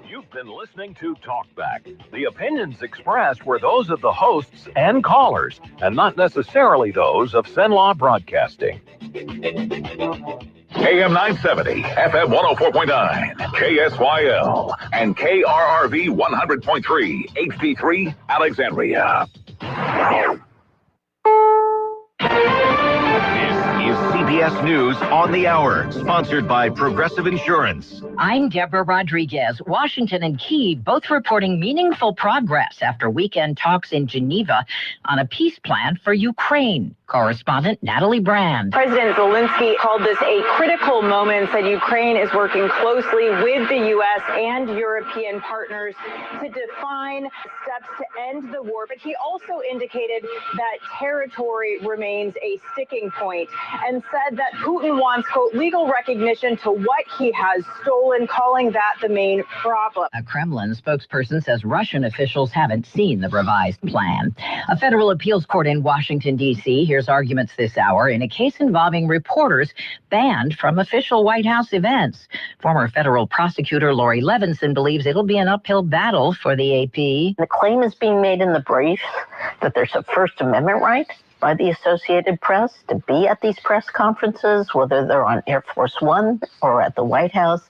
You've been listening to Talkback. The opinions expressed were those of the hosts and callers, and not necessarily those of Cenla Broadcasting. AM 970, FM 104.9, KSYL, and KRRV 100.3, HD3, Alexandria. This is CBS News on the Hour, sponsored by Progressive Insurance. I'm Deborah Rodriguez. Washington and Kyiv both reporting meaningful progress after weekend talks in Geneva on a peace plan for Ukraine. Correspondent Natalie Brand. President Zelensky called this a critical moment, said Ukraine is working closely with the U.S. and European partners to define steps to end the war. But he also indicated that territory remains a sticking point and said that Putin wants, quote, legal recognition to what he has stolen, calling that the main problem. A Kremlin spokesperson says Russian officials haven't seen the revised plan. A federal appeals court in Washington, D.C. hears arguments this hour in a case involving reporters banned from official White House events. Former federal prosecutor Lori Levinson believes it'll be an uphill battle for the AP. The claim is being made in the brief that there's a First Amendment right by the Associated Press to be at these press conferences, whether they're on Air Force One or at the White House,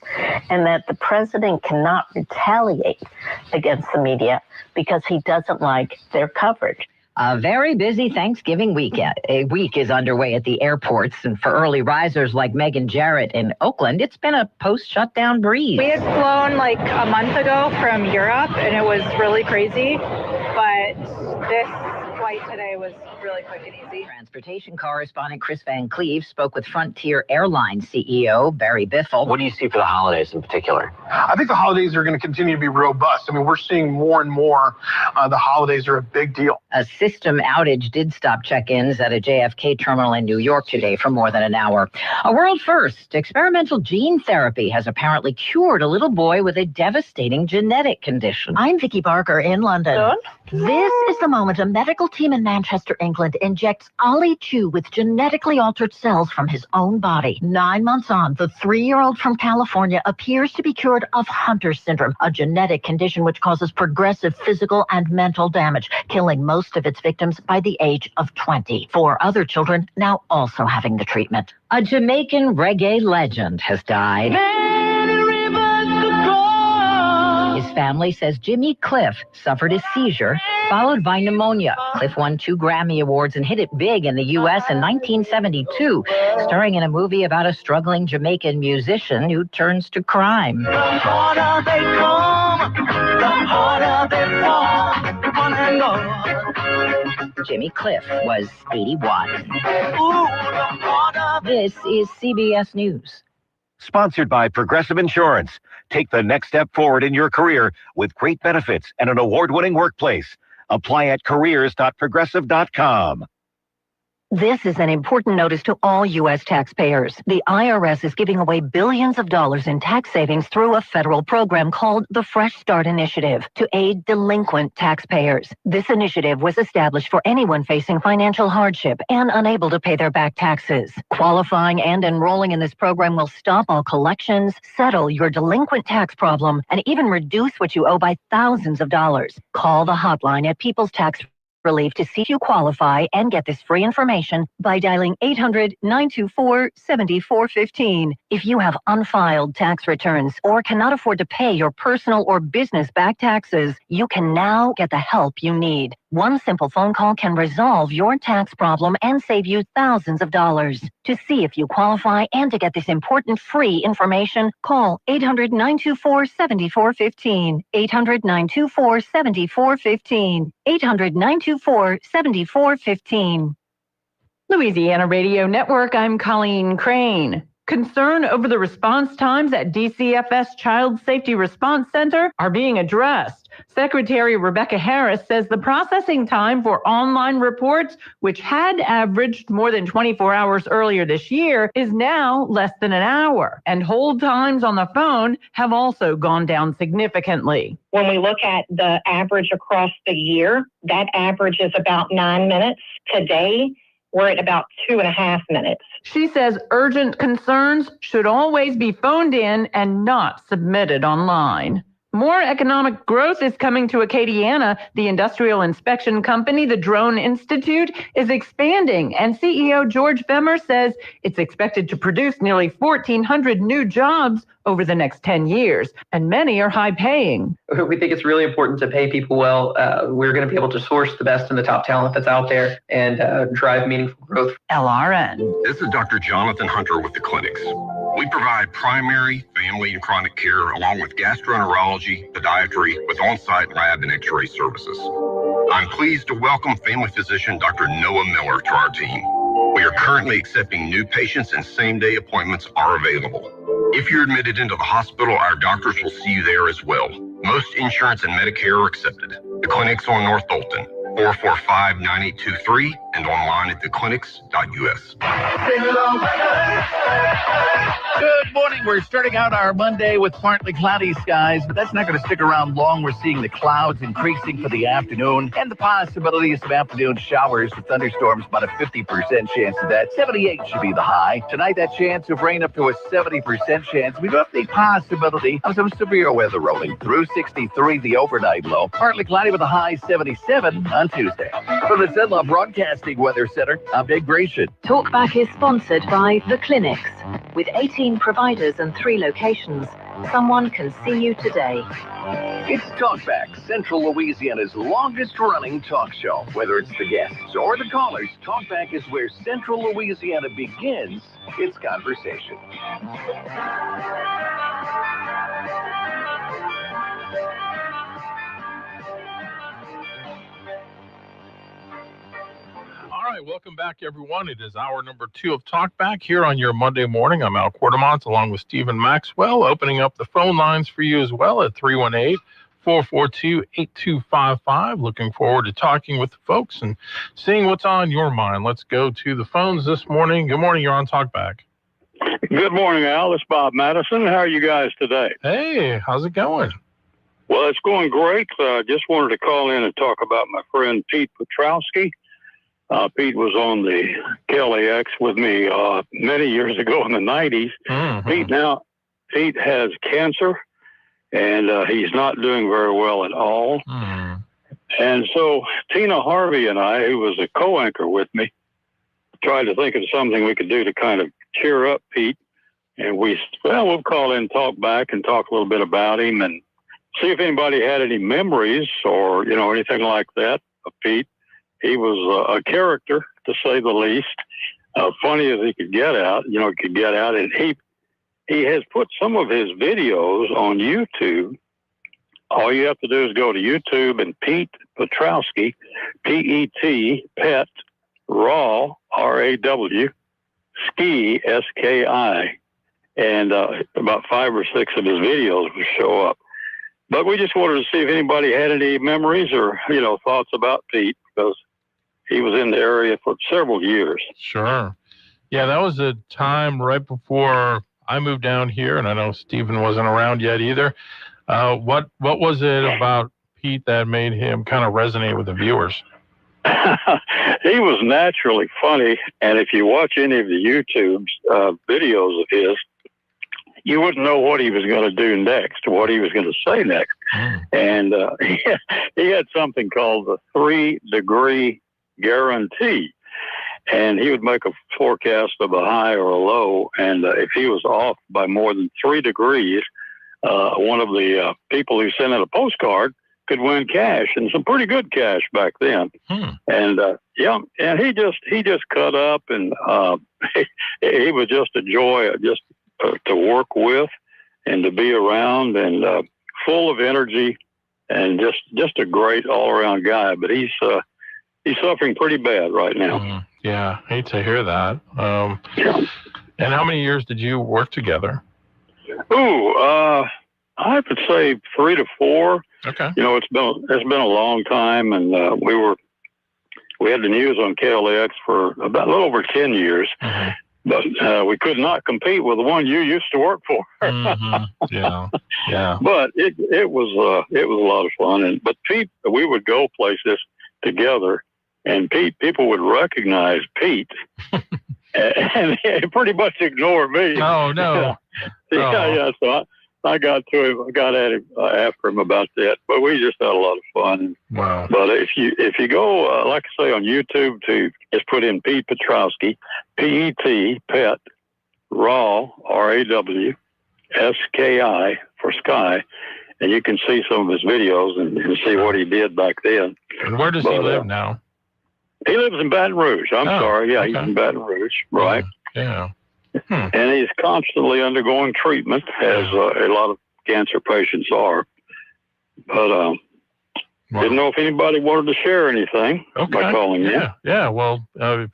and that the president cannot retaliate against the media because he doesn't like their coverage. A very busy Thanksgiving weekend. A week is underway at the airports, and for early risers like Megan Jarrett in Oakland, it's been a post-shutdown breeze. We had flown like a month ago from Europe, and it was really crazy, but this flight today was really quick and easy. Transportation correspondent Chris Van Cleve spoke with Frontier Airlines CEO Barry Biffle. What do you see for the holidays in particular? I think the holidays are going to continue to be robust. I mean, we're seeing more and more the holidays are a big deal. A system outage did stop check-ins at a JFK terminal in New York today for more than an hour. A world first, experimental gene therapy has apparently cured a little boy with a devastating genetic condition. I'm Vicky Barker in London. This is the moment a medical team in Manchester, England injects Ollie Chu with genetically altered cells from his own body. 9 months on, the 3-year-old from California appears to be cured of Hunter syndrome, a genetic condition which causes progressive physical and mental damage, killing most of its victims by the age of 20. 4 other children now also having the treatment. A Jamaican reggae legend has died. His family says Jimmy Cliff suffered a seizure followed by pneumonia. Cliff won 2 Grammy Awards and hit it big in the U.S. in 1972, starring in a movie about a struggling Jamaican musician who turns to crime. The harder they come, the harder they fall. One and all. Jimmy Cliff was 81. This is CBS News. Sponsored by Progressive Insurance. Take the next step forward in your career with great benefits and an award-winning workplace. Apply at careers.progressive.com. This is an important notice to all U.S. taxpayers. The IRS is giving away billions of dollars in tax savings through a federal program called the Fresh Start Initiative to aid delinquent taxpayers. This initiative was established for anyone facing financial hardship and unable to pay their back taxes. Qualifying and enrolling in this program will stop all collections, settle your delinquent tax problem, and even reduce what you owe by thousands of dollars. Call the hotline at People's Tax Relief to see if you qualify and get this free information by dialing 800-924-7415. If you have unfiled tax returns or cannot afford to pay your personal or business back taxes, you can now get the help you need. One simple phone call can resolve your tax problem and save you thousands of dollars. To see if you qualify and to get this important free information, call 800-924-7415. 800-924-7415. 800-924-7415. Louisiana Radio Network, I'm Colleen Crane. Concern over the response times at DCFS Child Safety Response Center are being addressed. Secretary Rebecca Harris says the processing time for online reports, which had averaged more than 24 hours earlier this year, is now less than an hour. And hold times on the phone have also gone down significantly. When we look at the average across the year, that average is about 9 minutes. Today, we're at about 2.5 minutes. She says urgent concerns should always be phoned in and not submitted online. More economic growth is coming to Acadiana. The industrial inspection company, the Drone Institute, is expanding, and CEO George Femmer says it's expected to produce nearly 1,400 new jobs over the next 10 years, and many are high-paying. We think it's really important to pay people well. We're going to be able to source the best and the top talent that's out there and drive meaningful growth. LRN. This is Dr. Jonathan Hunter with the clinics. We provide primary, family, and chronic care along with gastroenterology, podiatry, with on-site lab and x-ray services. I'm pleased to welcome family physician Dr. Noah Miller to our team. We are currently accepting new patients and same-day appointments are available. If you're admitted into the hospital, our doctors will see you there as well. Most insurance and Medicare are accepted. The clinic's on North Dalton, 445-9823, and online at theclinics.us. Good morning. We're starting out our Monday with partly cloudy skies, but that's not going to stick around long. We're seeing the clouds increasing for the afternoon and the possibility of some afternoon showers with thunderstorms, about a 50% chance of that. 78 should be the high. Tonight, that chance of rain up to a 70% chance. We do have the possibility of some severe weather rolling through. 63, the overnight low. Partly cloudy with a high 77 on Tuesday. From the Zenla Broadcasting Weather Center, I'm Dave Grayson. Talkback is sponsored by The Clinics. With 18 providers and 3 locations, someone can see you today. It's Talkback, Central Louisiana's longest-running talk show. Whether it's the guests or the callers, Talkback is where Central Louisiana begins its conversation. All right, welcome back, everyone. It is hour number 2 of Talkback here on your Monday morning. I'm Al Quartermont along with Stephen Maxwell, opening up the phone lines for you as well at 318-442-8255. Looking forward to talking with the folks and seeing what's on your mind. Let's go to the phones this morning. Good morning. You're on Talkback. Good morning, Al. It's Bob Madison. How are you guys today? Hey, how's it going? Well, it's going great. Just wanted to call in and talk about my friend Pete Petrowski. Pete was on the KLAX with me many years ago in the 90s. Mm-hmm. Pete has cancer, and he's not doing very well at all. Mm-hmm. And so Tina Harvey and I, who was a co-anchor with me, tried to think of something we could do to kind of cheer up Pete. And we'll call in, talk back, and talk a little bit about him and see if anybody had any memories or, anything like that of Pete. He was a character, to say the least, funny as he could get out, and he has put some of his videos on YouTube. All you have to do is go to YouTube and Pete Petrowski, P-E-T, Pet, Raw, R-A-W, Ski, S-K-I, and about 5 or 6 of his videos will show up. But we just wanted to see if anybody had any memories or, thoughts about Pete, because he was in the area for several years. Sure. Yeah, that was a time right before I moved down here, and I know Stephen wasn't around yet either. What was it about Pete that made him kind of resonate with the viewers? He was naturally funny, and if you watch any of the YouTube videos of his, you wouldn't know what he was going to do next, what he was going to say next. And he had something called the 3-degree guarantee. And he would make a forecast of a high or a low. And if he was off by more than 3 degrees, one of the people who sent in a postcard could win cash, and some pretty good cash back then. And and he just cut up, and he was just a joy, to work with and to be around, and full of energy, and just a great all-around guy. But he's suffering pretty bad right now. Yeah, hate to hear that. And how many years did you work together? I would say 3 to 4. Okay. It's been a long time, and we had the news on KLAX for about a little over 10 years. Mm-hmm. But we could not compete with the one you used to work for. Mm-hmm. Yeah. But it was a lot of fun. But Pete, we would go places together, and people would recognize Pete, and he pretty much ignore me. Oh, no. Yeah. So I got to him. I got at him after him about that, but we just had a lot of fun. Wow. But if you go, like I say, on YouTube, just put in Pete Petrowski, P-E-T, Pet, Raw, R-A-W-S-K-I for Sky, and you can see some of his videos and see what he did back then. And where does he live now? He lives in Baton Rouge. I'm sorry. Yeah, he's in Baton Rouge, right? Yeah. And he's constantly undergoing treatment, as a lot of cancer patients are. But didn't know if anybody wanted to share anything by calling in. Yeah. Well, if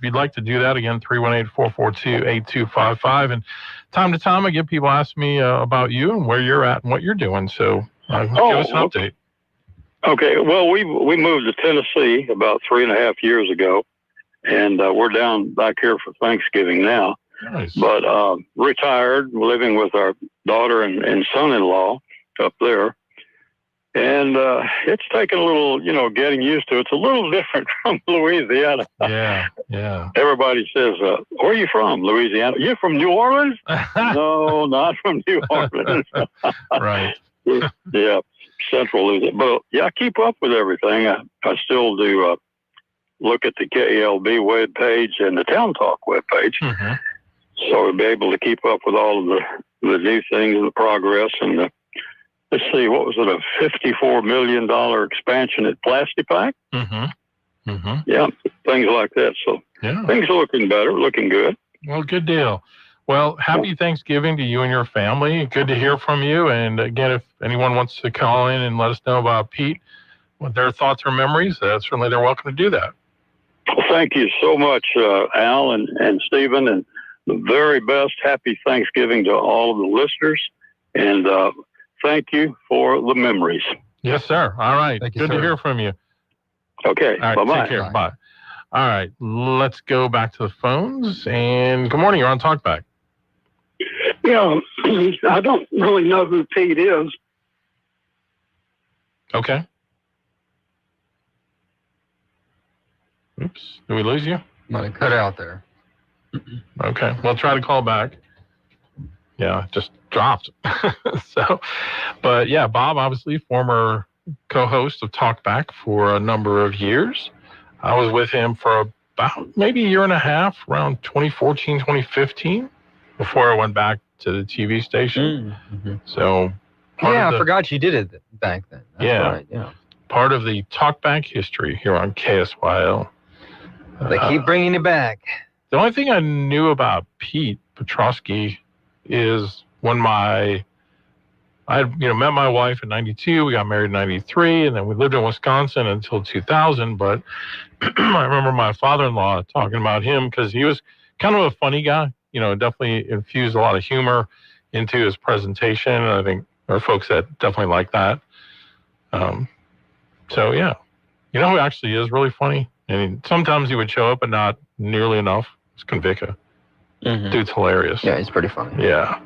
you'd like to do that, again, 318-442-8255. And time to time, I get people ask me about you and where you're at and what you're doing. So give us an update. Okay. Well, we moved to Tennessee about 3.5 years ago, and we're down back here for Thanksgiving now. Nice. But retired, living with our daughter and son-in-law up there. And it's taken a little, getting used to. It's a little different from Louisiana. Yeah. Everybody says, where are you from, Louisiana? You're from New Orleans? No, not from New Orleans. Right. Yeah, Central Louisiana. But, yeah, I keep up with everything. I still do look at the KLB webpage and the Town Talk webpage. Mm-hmm. So we'll be able to keep up with all of the new things and the progress. And let's see, what was it, a $54 million expansion at Plastipack? Mm-hmm. Yeah, things like that. So things are looking better, looking good. Well, good deal. Well, happy Thanksgiving to you and your family. Good to hear from you. And again, if anyone wants to call in and let us know about Pete, what their thoughts or memories, certainly they're welcome to do that. Well, thank you so much, Al and Stephen, and the very best. Happy Thanksgiving to all of the listeners, and thank you for the memories. Yes, sir. All right. Thank you, Good to sir. hear from you. Okay. All right. Bye-bye. Take care. Bye. All right. Let's go back to the phones. And good morning. You're on Talkback. Yeah, I don't really know who Pete is. Okay. Oops. Did we lose you? Might have cut out there. Okay. Well, try to call back. Yeah, just dropped. But yeah, Bob, obviously former co-host of Talkback for a number of years. I was with him for about maybe a year and a half, around 2014, 2015, before I went back to the TV station. Mm-hmm. So I forgot you did it back then. That's right, part of the Talkback history here on KSYL. They keep bringing it back. The only thing I knew about Pete Petrowski is when I had met my wife in '92. We got married in '93, and then we lived in Wisconsin until 2000. But I remember my father-in-law talking about him because he was kind of a funny guy. Definitely infused a lot of humor into his presentation. And I think there are folks that definitely like that. So yeah, who actually is really funny? And sometimes he would show up, but not nearly enough. It's Convica. Mm-hmm. Dude's hilarious. Yeah, he's pretty funny. Yeah.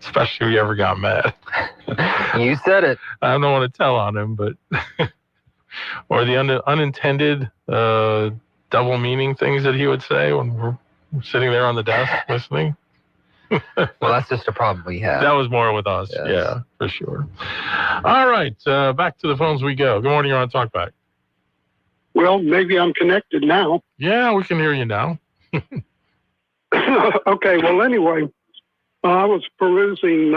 Especially if you ever got mad. You said it. I don't want to tell on him, but or the unintended double meaning things that he would say when we're sitting there on the desk listening. Well, that's just a problem we have. That was more with us. Yes. Yeah, for sure. All right, back to the phones we go. Good morning, you're on Talkback. Well, maybe I'm connected now. Yeah, we can hear you now. Okay, well, anyway, I was perusing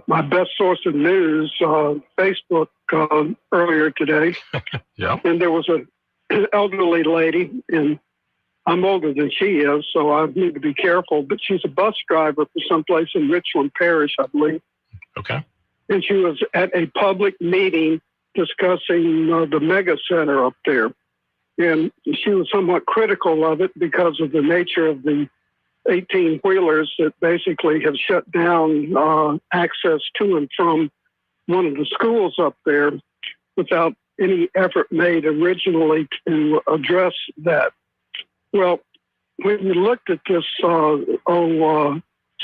my best source of news, Facebook, earlier today. Yeah. And there was an elderly lady, and I'm older than she is, so I need to be careful, but she's a bus driver for someplace in Richland Parish, I believe. Okay. And she was at a public meeting discussing the mega center up there. And she was somewhat critical of it because of the nature of the 18-wheelers that basically have shut down access to and from one of the schools up there without any effort made originally to address that. Well, when you looked at this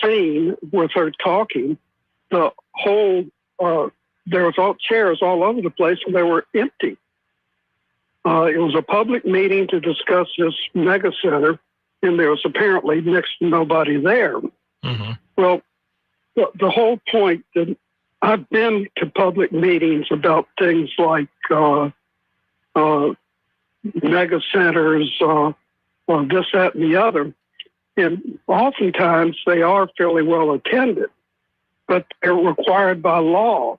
scene with her talking, the whole, there was all chairs all over the place and they were empty. It was a public meeting to discuss this mega center, and there was apparently next to nobody there. Mm-hmm. Well, the whole point that I've been to public meetings about things like mega centers, this, that, and the other, and oftentimes they are fairly well attended, but they're required by law.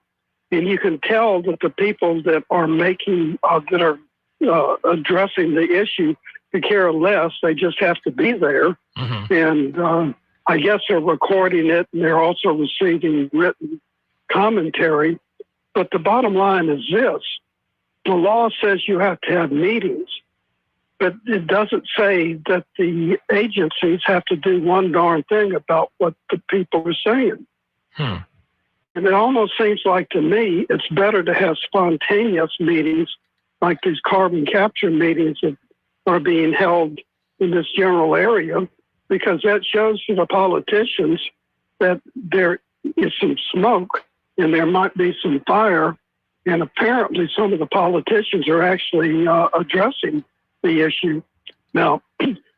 And you can tell that the people that are making, that are addressing the issue, could care less. They just have to be there. Mm-hmm. And I guess they're recording it, and they're also receiving written commentary. But the bottom line is this. The law says you have to have meetings, but it doesn't say that the agencies have to do one darn thing about what the people are saying. And it almost seems like to me it's better to have spontaneous meetings like these carbon capture meetings that are being held in this general area, because that shows to the politicians that there is some smoke and there might be some fire. And apparently some of the politicians are actually addressing the issue. Now,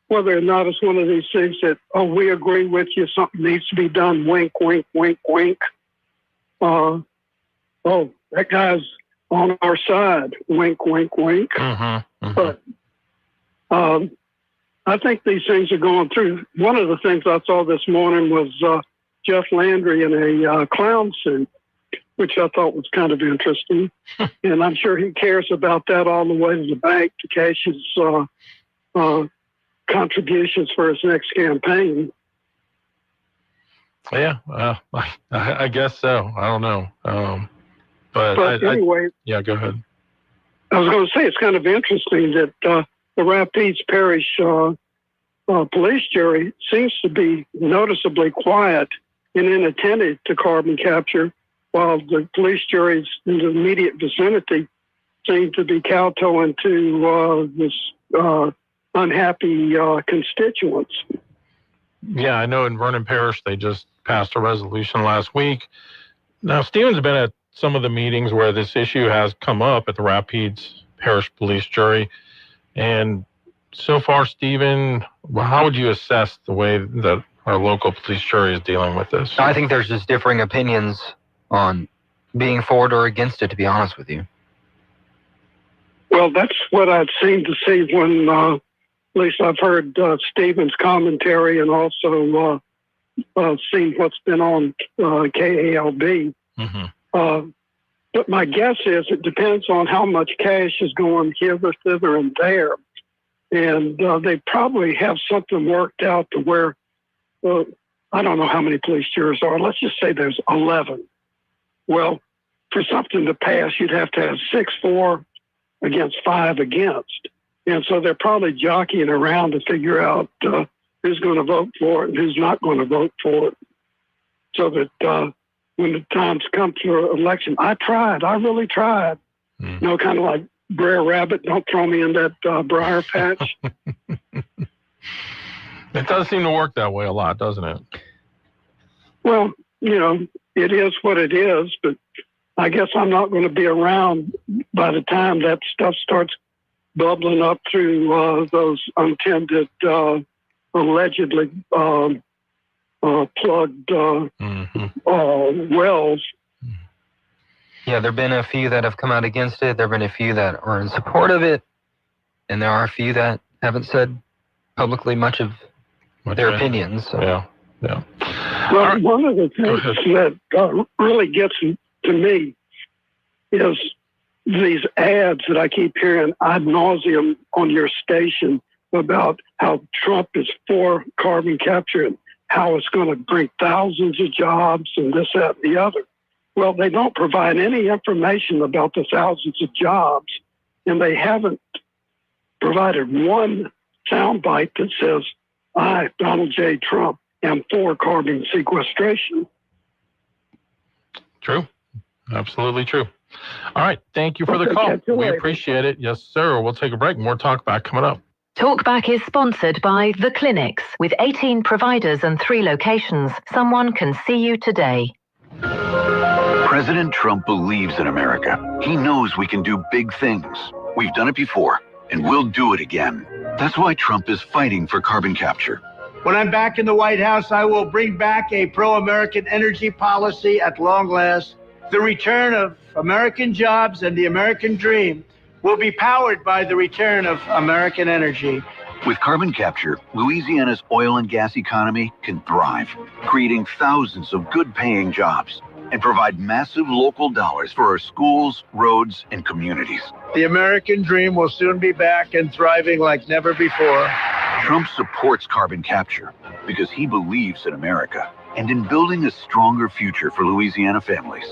whether or not it's one of these things that, oh, we agree with you, something needs to be done, wink, wink, wink, wink. Oh, that guy's on our side, wink, wink, wink. Mm-hmm. Mm-hmm. But I think these things are going through. One of the things I saw this morning was Jeff Landry in a clown suit, which I thought was kind of interesting. And I'm sure he cares about that all the way to the bank to cash his contributions for his next campaign. Yeah, I guess so. I don't know. But anyway, yeah, go ahead. I was going to say it's kind of interesting that the Rapides Parish police jury seems to be noticeably quiet and inattentive to carbon capture, while the police juries in the immediate vicinity seem to be kowtowing to this unhappy constituents. Yeah, I know in Vernon Parish they just passed a resolution last week. Now, Stephen's been at some of the meetings where this issue has come up at the Rapides Parish Police Jury. And so far, Stephen, how would you assess the way that our local police jury is dealing with this? I think there's just differing opinions on being for it or against it, to be honest with you. Well, that's what I'd seem to see when, at least I've heard Stephen's commentary and also seen what's been on KALB. Mm-hmm. But my guess is it depends on how much cash is going hither, thither, and there. And they probably have something worked out to where, I don't know how many police jurors are. Let's just say there's 11. Well, for something to pass, you'd have to have 6-4 against 5 against. And so they're probably jockeying around to figure out who's going to vote for it and who's not going to vote for it. So that when the times come to an election, I really tried. You know, kind of like Brer Rabbit, don't throw me in that briar patch. It does seem to work that way a lot, doesn't it? Well, you know, it is what it is, but I guess I'm not going to be around by the time that stuff starts bubbling up through those untended, allegedly plugged wells. Yeah, there have been a few that have come out against it. There have been a few that are in support of it. And there are a few that haven't said publicly much of their opinions. So. Yeah. Well, one of the things that really gets to me is these ads that I keep hearing ad nauseum on your station about how Trump is for carbon capture and how it's going to bring thousands of jobs and this, that, and the other. Well, they don't provide any information about the thousands of jobs, and they haven't provided one soundbite that says, I, Donald J. Trump, am for carbon sequestration. True. Absolutely true. All right. Thank you for the call. We appreciate it. Yes, sir. We'll take a break. More Talk Back coming up. Talkback is sponsored by The Clinics. With 18 providers and 3 locations, someone can see you today. President Trump believes in America. He knows we can do big things. We've done it before, and we'll do it again. That's why Trump is fighting for carbon capture. When I'm back in the White House, I will bring back a pro-American energy policy at long last. The return of American jobs and the American dream will be powered by the return of American energy. With carbon capture, Louisiana's oil and gas economy can thrive, creating thousands of good-paying jobs and provide massive local dollars for our schools, roads, and communities. The American dream will soon be back and thriving like never before. Trump supports carbon capture because he believes in America and in building a stronger future for Louisiana families.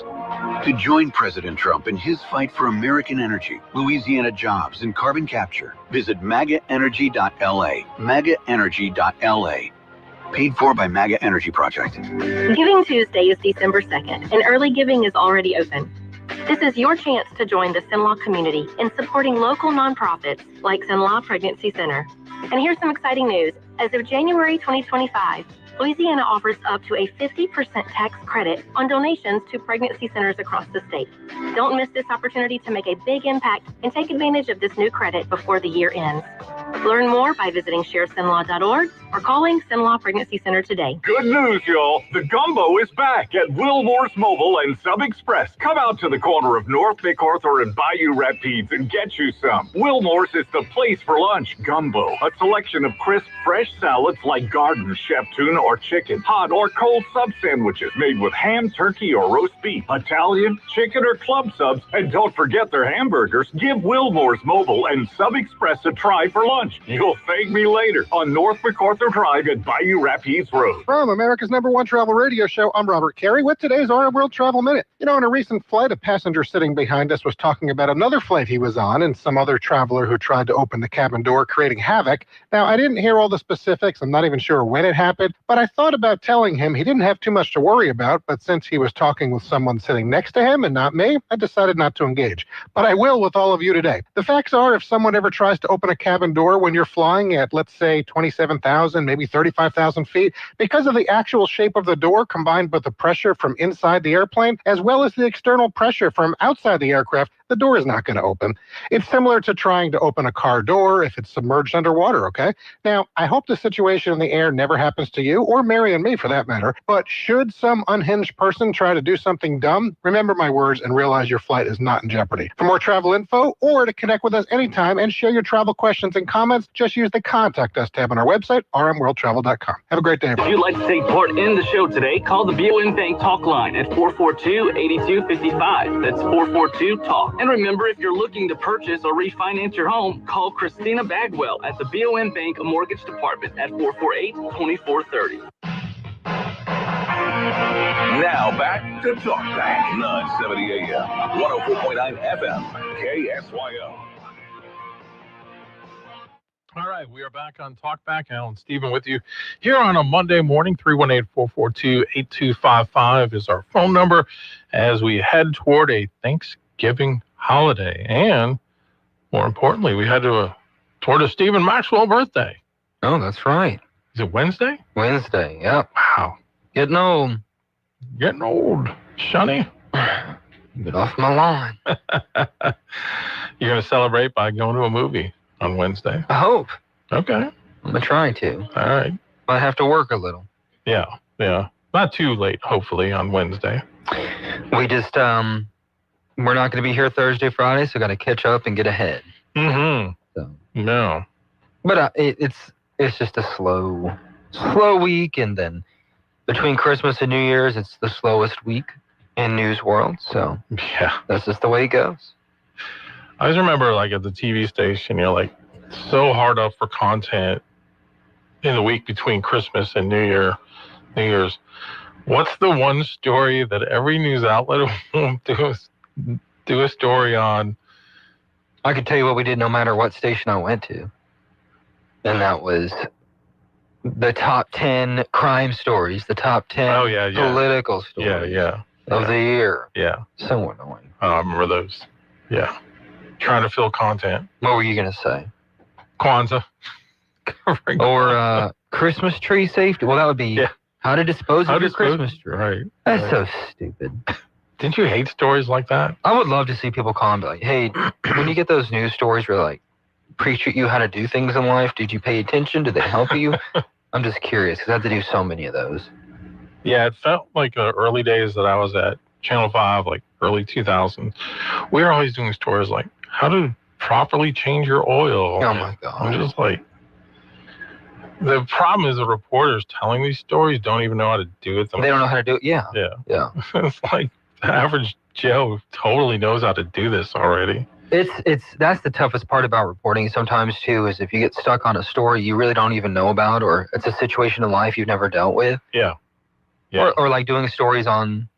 To join President Trump in his fight for American energy, Louisiana jobs, and carbon capture, visit MAGAenergy.la, MAGAenergy.la. Paid for by MAGA Energy Project. Giving Tuesday is December 2nd, and early giving is already open. This is your chance to join the Cenla community in supporting local nonprofits like Cenla Pregnancy Center. And here's some exciting news. As of January 2025, Louisiana offers up to a 50% tax credit on donations to pregnancy centers across the state. Don't miss this opportunity to make a big impact and take advantage of this new credit before the year ends. Learn more by visiting sharecenlaw.org or calling Cenla Pregnancy Center today. Good news, y'all. The gumbo is back at Wilmore's Mobile and Sub Express. Come out to the corner of North MacArthur and Bayou Rapides and get you some. Wilmore's is the place for lunch. Gumbo, a selection of crisp, fresh salads like garden, chef tuna or chicken, hot or cold sub sandwiches made with ham, turkey, or roast beef, Italian, chicken, or club subs. And don't forget their hamburgers. Give Wilmore's Mobile and Sub Express a try for lunch. You'll thank me later on North MacArthur Drive at Bayou Rapides Road. From America's #1 travel radio show, I'm Robert Carey with today's RM World Travel Minute. You know, in a recent flight, a passenger sitting behind us was talking about another flight he was on and some other traveler who tried to open the cabin door, creating havoc. Now, I didn't hear all the specifics. I'm not even sure when it happened, but I thought about telling him he didn't have too much to worry about, but since he was talking with someone sitting next to him and not me, I decided not to engage. But I will with all of you today. The facts are, if someone ever tries to open a cabin door when you're flying at, let's say, 27,000, maybe 35,000 feet, because of the actual shape of the door combined with the pressure from inside the airplane, as well as the external pressure from outside the aircraft, the door is not going to open. It's similar to trying to open a car door if it's submerged underwater, okay? Now, I hope the situation in the air never happens to you, or Mary and me for that matter, but should some unhinged person try to do something dumb, remember my words and realize your flight is not in jeopardy. For more travel info, or to connect with us anytime and share your travel questions and comments, just use the Contact Us tab on our website, rmworldtravel.com. Have a great day, everyone. If you'd like to take part in the show today, call the BOM Bank Talk line at 442-8255. That's 442-TALK. And remember, if you're looking to purchase or refinance your home, call Christina Bagwell at the BOM Bank Mortgage Department at 448-2430. Now back to Talk Back, 970 AM, 104.9 FM, KSYO. All right, we are back on Talkback. Alan Stephen with you here on a Monday morning. 318-442-8255 is our phone number as we head toward a Thanksgiving holiday. And more importantly, we head toward a Stephen Maxwell birthday. Oh, that's right. Is it Wednesday? Wednesday, yep. Wow. Getting old. Getting old. Shunny. Get off my lawn. You're going to celebrate by going to a movie on Wednesday? I hope. Okay. I'm going to try to. All right. I have to work a little. Yeah. Not too late, hopefully, on Wednesday. We just, we're not going to be here Thursday, Friday, so got to catch up and get ahead. Mm-hmm. So. No. But it's just a slow week, and then between Christmas and New Year's, it's the slowest week in news world. So yeah, that's just the way it goes. I always remember, like, at the TV station, you're like so hard up for content in the week between Christmas and New Year's. What's the one story that every news outlet won't do a story on? I could tell you what we did no matter what station I went to. And that was the top 10 crime stories, the top 10 political stories of the year. Yeah. So annoying. I remember those. Yeah. Trying to fill content. What were you going to say? Kwanzaa. Or Christmas tree safety. Well, that would be how to dispose of your Christmas tree. Right. That's so stupid. Didn't you hate stories like that? I would love to see people call and be like, hey, when you get those news stories where like preach you how to do things in life, did you pay attention? Did they help you? I'm just curious because I had to do so many of those. Yeah, it felt like the early days that I was at Channel 5, like early 2000s. We were always doing stories like how to properly change your oil. Oh my God. I'm just like, the problem is the reporters telling these stories don't even know how to do it themselves. They don't know how to do it. Yeah. Yeah. It's like the average Joe totally knows how to do this already. That's the toughest part about reporting sometimes too, is if you get stuck on a story you really don't even know about, or it's a situation in life you've never dealt with. Yeah. Or like doing stories on,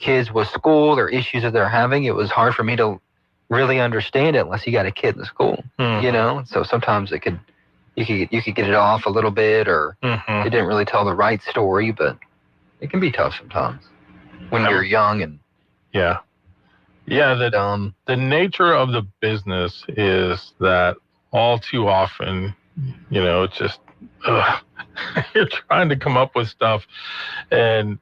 kids with school or issues that they're having. It was hard for me to really understand it unless you got a kid in school, So sometimes you could get it off a little bit, or it didn't really tell the right story, but it can be tough sometimes when you're young and the nature of the business is that all too often, it's just you're trying to come up with stuff, and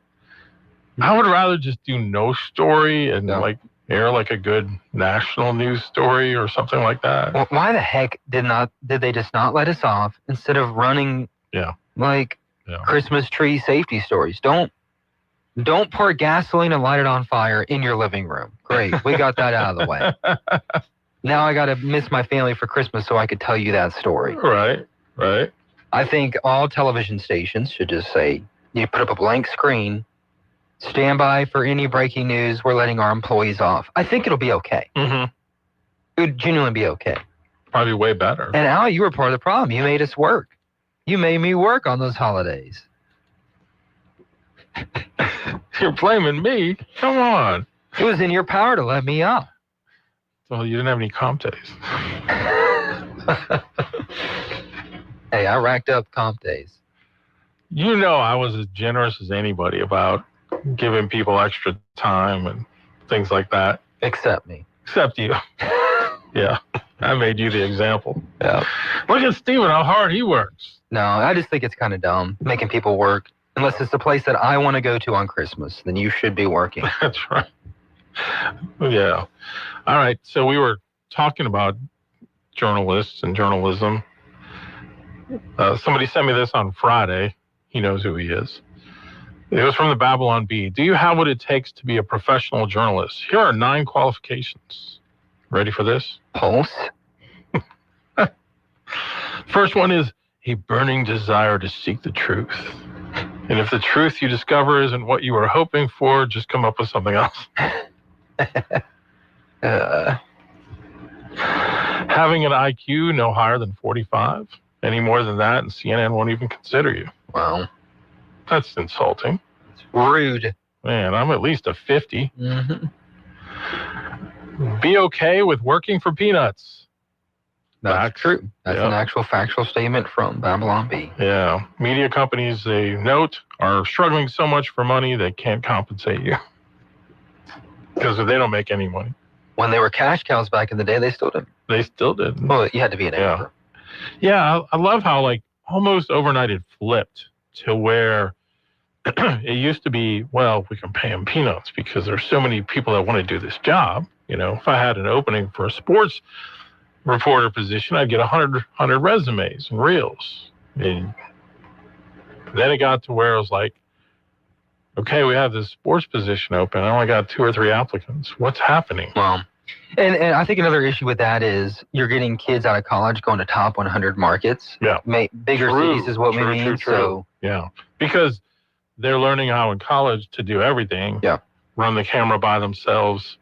I would rather just do no story and like air like a good national news story or something like that. Well, why the heck did they just not let us off instead of running Christmas tree safety stories? Don't pour gasoline and light it on fire in your living room. Great, we got that out of the way. Now I got to miss my family for Christmas so I could tell you that story. Right. I think all television stations should just say, you put up a blank screen, stand by for any breaking news, we're letting our employees off. I think it'll be okay. It would genuinely be okay. Probably way better. And Al, you were part of the problem. You made us work. You made me work on those holidays. You're blaming me? Come on. It was in your power to let me off. Well, you didn't have any comp days. Hey, I racked up comp days. I was as generous as anybody about giving people extra time and things like that. Except me. Except you. Yeah. I made you the example. Yeah. Look at Steven, how hard he works. No, I just think it's kind of dumb, making people work. Unless it's the place that I want to go to on Christmas, then you should be working. That's right. Yeah. All right. So we were talking about journalists and journalism. Somebody sent me this on Friday. He knows who he is. It was from the Babylon Bee. Do you have what it takes to be a professional journalist? Here are 9 qualifications. Ready for this? Pulse. First one is a burning desire to seek the truth. And if the truth you discover isn't what you were hoping for, just come up with something else. Having an IQ no higher than 45. Any more than that, and CNN won't even consider you. Wow. That's insulting. It's rude. Man, I'm at least a 50. Be okay with working for peanuts. That's true. That's an actual factual statement from Babylon Bee. Yeah. Media companies, they note, are struggling so much for money they can't compensate you. Because they don't make any money. When they were cash cows back in the day, they still did. They still did. Well, you had to be an anchor. Yeah, I love how almost overnight it flipped to where it used to be, well, we can pay them peanuts because there's so many people that want to do this job. If I had an opening for a sports reporter position, I'd get 100 resumes and reels. And then it got to where it was like, okay, we have this sports position open. I only got 2 or 3 applicants. What's happening? Well, and I think another issue with that is you're getting kids out of college going to top 100 markets. Yeah. Bigger cities is what we mean. True. So yeah, because they're learning how in college to do everything. Yeah. Run the camera by themselves.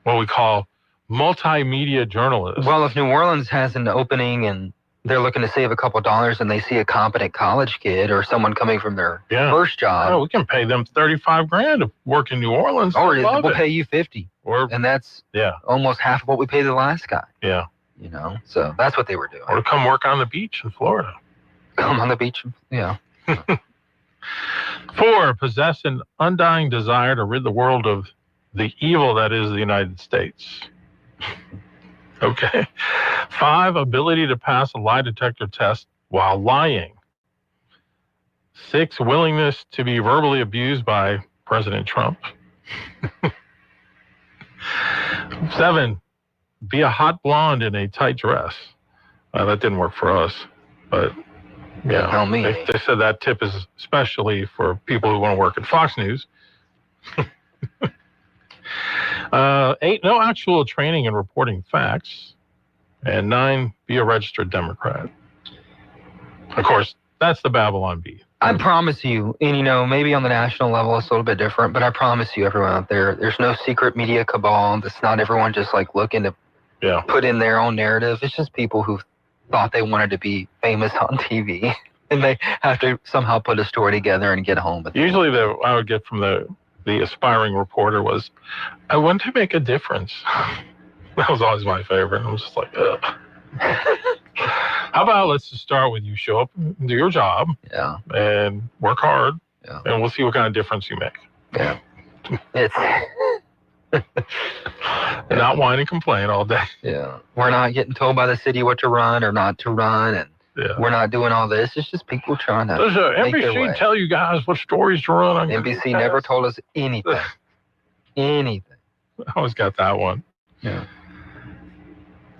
What we call multimedia journalists. Well, if New Orleans has an opening and they're looking to save a couple dollars and they see a competent college kid or someone coming from their first job. Oh, we can pay them $35,000 to work in New Orleans. Or we'll pay you $50,000. And that's almost half of what we pay the last guy. Yeah. So that's what they were doing. Or to come work on the beach in Florida. Come on the beach, yeah. 4, possess an undying desire to rid the world of the evil that is the United States. Okay. 5, ability to pass a lie detector test while lying. 6, willingness to be verbally abused by President Trump. 7, be a hot blonde in a tight dress. That didn't work for us, but yeah, they said that tip is especially for people who want to work at Fox News. 8, no actual training in reporting facts. And 9, be a registered Democrat. Of course, that's the Babylon Bee. I promise you, and maybe on the national level it's a little bit different, but I promise you, everyone out there, there's no secret media cabal. That's not everyone just like looking to put in their own narrative. It's just people who thought they wanted to be famous on TV, and they have to somehow put a story together and get home. Usually, I would get from the aspiring reporter was, I want to make a difference. That was always my favorite. I was just like, ugh. How about let's just start with you show up and do your job and work hard and we'll see what kind of difference you make. Yeah. Not whine and complain all day. Yeah. We're not getting told by the city what to run or not to run, and we're not doing all this. It's just people trying to Does NBC tell you guys what stories to run on? NBC never told us anything. Anything. I always got that one. Yeah.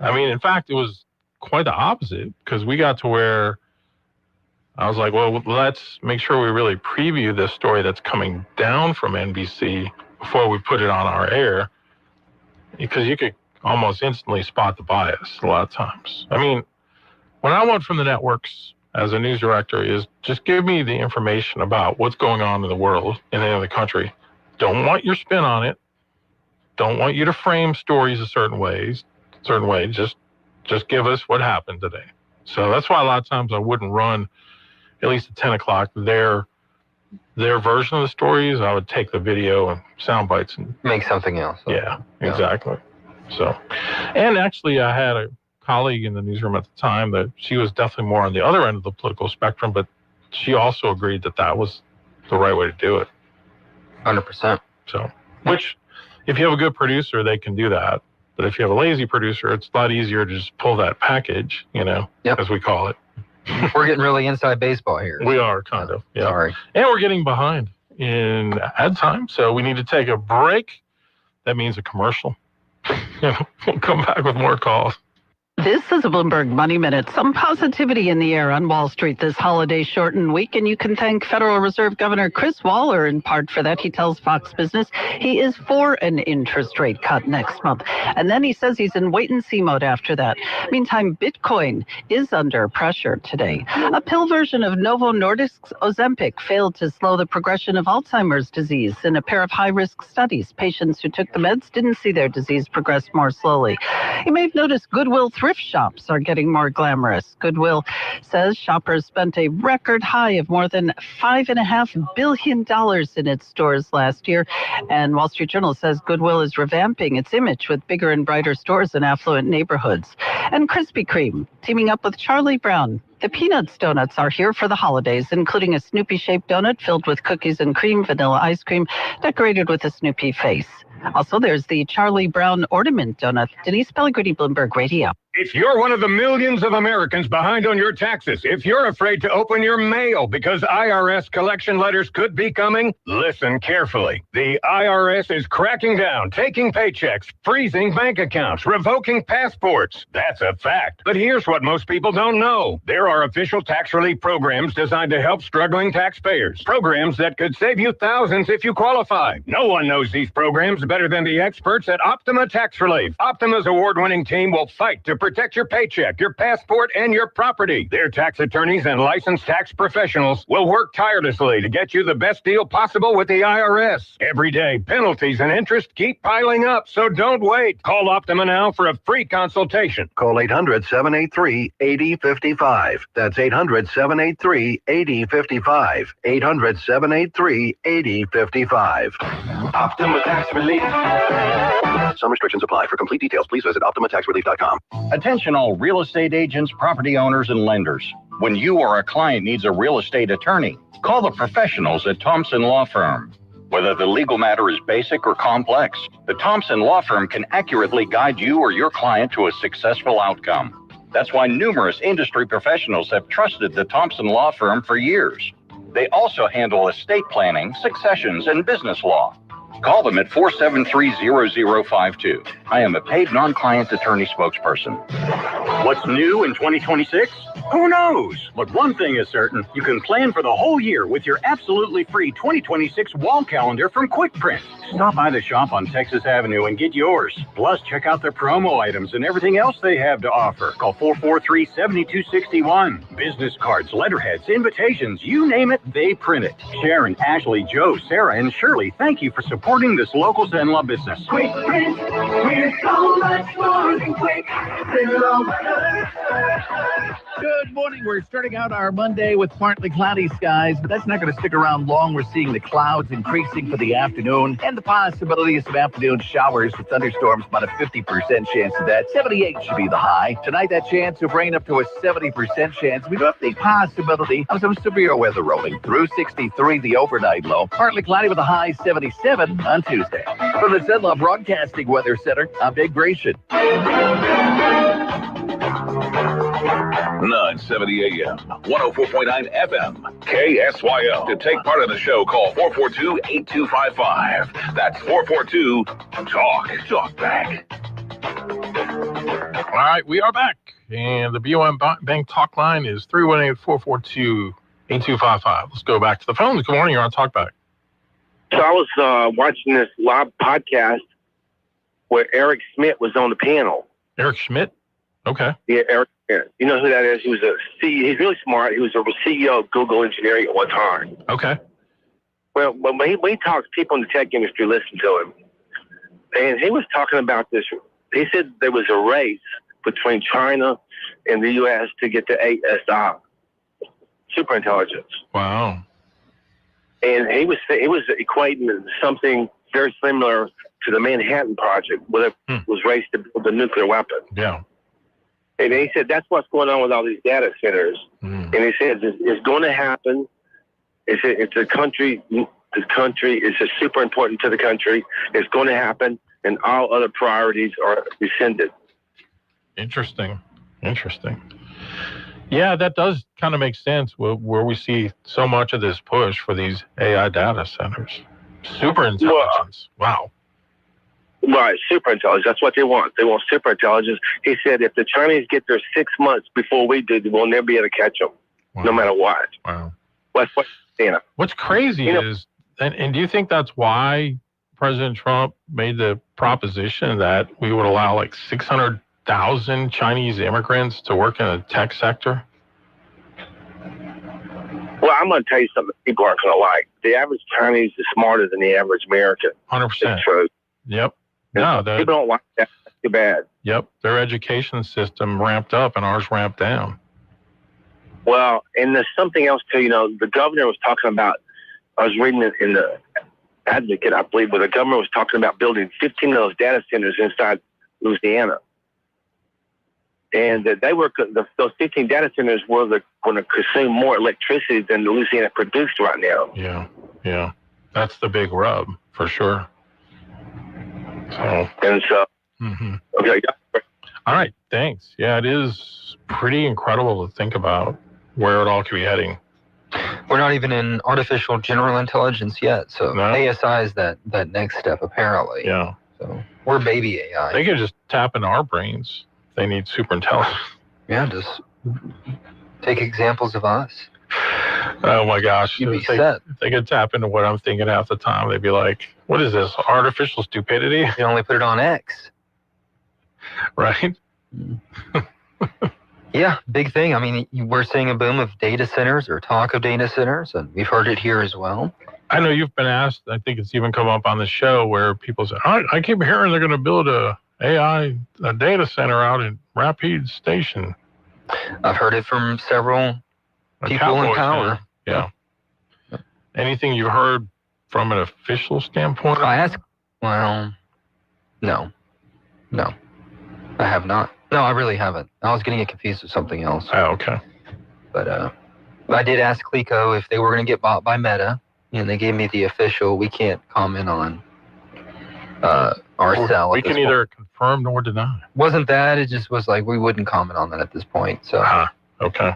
I mean, in fact, it was quite the opposite, because we got to where I was like, well, let's make sure we really preview this story that's coming down from NBC before we put it on our air, because you could almost instantly spot the bias a lot of times. I mean, what I want from the networks as a news director is just give me the information about what's going on in the world and in the country. Don't want your spin on it. Don't want you to frame stories a certain way. Just give us what happened today. So that's why a lot of times I wouldn't run, at least at 10 o'clock, their version of the stories. I would take the video and sound bites and make something else. Yeah, exactly. So, and actually I had a colleague in the newsroom at the time that she was definitely more on the other end of the political spectrum, but she also agreed that was the right way to do it. 100%. So, which if you have a good producer, they can do that. But if you have a lazy producer, it's a lot easier to just pull that package, as we call it. We're getting really inside baseball here. We are, kind of. Yeah. Sorry. And we're getting behind in ad time, so we need to take a break. That means a commercial. We'll come back with more calls. This is a Bloomberg Money Minute. Some positivity in the air on Wall Street this holiday shortened week, and you can thank Federal Reserve Governor Chris Waller in part for that. He tells Fox Business he is for an interest rate cut next month. And then he says he's in wait-and-see mode after that. Meantime, Bitcoin is under pressure today. A pill version of Novo Nordisk's Ozempic failed to slow the progression of Alzheimer's disease in a pair of high-risk studies. Patients who took the meds didn't see their disease progress more slowly. You may have noticed Goodwill thrift shops are getting more glamorous. Goodwill says shoppers spent a record high of more than $5.5 billion in its stores last year. And Wall Street Journal says Goodwill is revamping its image with bigger and brighter stores in affluent neighborhoods. And Krispy Kreme teaming up with Charlie Brown. The Peanuts donuts are here for the holidays, including a Snoopy-shaped donut filled with cookies and cream, vanilla ice cream, decorated with a Snoopy face. Also, there's the Charlie Brown ornament donut. Denise Pellegrini, Bloomberg Radio. If you're one of the millions of Americans behind on your taxes, if you're afraid to open your mail because IRS collection letters could be coming, listen carefully. The IRS is cracking down, taking paychecks, freezing bank accounts, revoking passports. That's a fact. But here's what most people don't know. There are official tax relief programs designed to help struggling taxpayers. Programs that could save you thousands if you qualify. No one knows these programs better than the experts at Optima Tax Relief. Optima's award-winning team will fight to protect your paycheck, your passport, and your property. Their tax attorneys and licensed tax professionals will work tirelessly to get you the best deal possible with the IRS. Every day, penalties and interest keep piling up, so don't wait. Call Optima now for a free consultation. Call 800-783-8055. That's 800-783-8055. 800-783-8055. Optima Tax Relief. Some restrictions apply. For complete details, please visit OptimaTaxRelief.com. Attention all real estate agents, property owners, and lenders. When you or a client needs a real estate attorney, call the professionals at Thompson Law Firm. Whether the legal matter is basic or complex, the Thompson Law Firm can accurately guide you or your client to a successful outcome. That's why numerous industry professionals have trusted the Thompson Law Firm for years. They also handle estate planning, successions, and business law. Call them at 473-0052. I am a paid non-client attorney spokesperson. What's new in 2026? Who knows? But one thing is certain, you can plan for the whole year with your absolutely free 2026 wall calendar from QuickPrint. Stop by the shop on Texas Avenue and get yours. Plus, check out their promo items and everything else they have to offer. Call 443-7261. Business cards, letterheads, invitations, you name it, they print it. Sharon, Ashley, Joe, Sarah, and Shirley, thank you for supporting this local Zenla business. QuickPrint, we're so much more than quick. Good morning. We're starting out our Monday with partly cloudy skies, but that's not going to stick around long. We're seeing the clouds increasing for the afternoon and the possibility of some afternoon showers with thunderstorms, about a 50% chance of that. 78 should be the high. Tonight, that chance of rain up to a 70% chance. We do have the possibility of some severe weather rolling through. 63, the overnight low. Partly cloudy with a high 77 on Tuesday. From the Zenla Broadcasting Weather Center, I'm Big Gratian. 970 AM, 104.9 FM, KSYO. To take part in the show, call 442-8255. That's 442-TALK. Talk back. All right, we are back. And the BOM Bank talk line is 318-442-8255. Let's go back to the phones. Good morning, you're on Talkback. So I was watching this live podcast where Eric Schmidt was on the panel. Eric Schmidt? Okay. Yeah, Eric Schmidt. You know who that is? He was he's really smart. He was a CEO of Google Engineering at one time. Okay. Well, when he talks, people in the tech industry listen to him. And he was talking about this. He said there was a race between China and the U.S. to get the ASI, superintelligence. Wow. And he was equating something very similar to the Manhattan Project, where it was raced to build a nuclear weapon. Yeah. And he said that's what's going on with all these data centers. And he said it's going to happen. It's a country. The country is super important to the country. It's going to happen, and all other priorities are rescinded. Interesting. Yeah, that does kind of make sense where we see so much of this push for these AI data centers. Superintelligence. Wow. Right, superintelligence. That's what they want. They want superintelligence. He said if the Chinese get there 6 months before we do, we'll never be able to catch them, no matter what. Wow. What's crazy is, and do you think that's why President Trump made the proposition that we would allow like 600,000 Chinese immigrants to work in the tech sector? Well, I'm going to tell you something people aren't going to like. The average Chinese is smarter than the average American. 100%. It's true. Yep. No, people don't like that. That's too bad. Yep. Their education system ramped up and ours ramped down. Well, and there's something else too. The governor was talking about, I was reading it in the Advocate, I believe, where the governor was talking about building 15 of those data centers inside Louisiana. And they were those 15 data centers were going to consume more electricity than Louisiana produced right now. Yeah. That's the big rub, for sure. Okay. All right, thanks. Yeah, it is pretty incredible to think about where it all could be heading. We're not even in artificial general intelligence yet, so ASI is that next step, apparently. Yeah. So we're baby AI. They could just tap into our brains. They need superintelligence. Yeah, just take examples of us. Oh my gosh. You'd be If set. they could tap into what I'm thinking half the time, they'd be like, what is this, artificial stupidity? You can only put it on X. Right? Yeah, big thing. I mean, we're seeing a boom of data centers or talk of data centers, and we've heard it here as well. I know you've been asked, I think it's even come up on the show where people say, I keep hearing they're going to build a data center out in Rapid Station. I've heard it from several people in power. Yeah. Anything you've heard from an official standpoint? No. I have not. No, I really haven't. I was getting it confused with something else. Oh, okay. But I did ask Clico if they were going to get bought by Meta, and they gave me the official, we can't comment on our sell. We can neither confirm nor deny. Wasn't that, it just was like, we wouldn't comment on that at this point. So. Okay.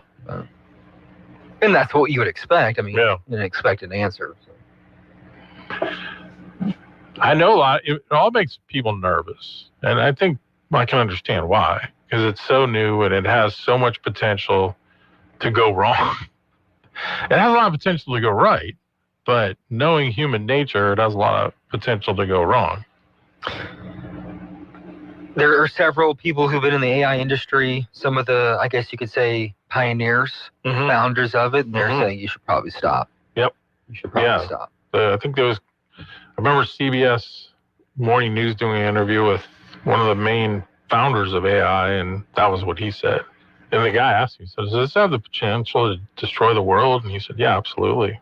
And that's what you would expect. I mean, an expected answer. So. I know a lot. It all makes people nervous. And I think I can understand why. Because it's so new and it has so much potential to go wrong. It has a lot of potential to go right. But knowing human nature, it has a lot of potential to go wrong. There are several people who've been in the AI industry, some of the, I guess you could say, pioneers, founders of it, and they're saying you should probably stop. Yep. You should probably stop. I think there was, I remember CBS Morning News doing an interview with one of the main founders of AI, and that was what he said. And the guy asked me, he said, does this have the potential to destroy the world? And he said, yeah, absolutely.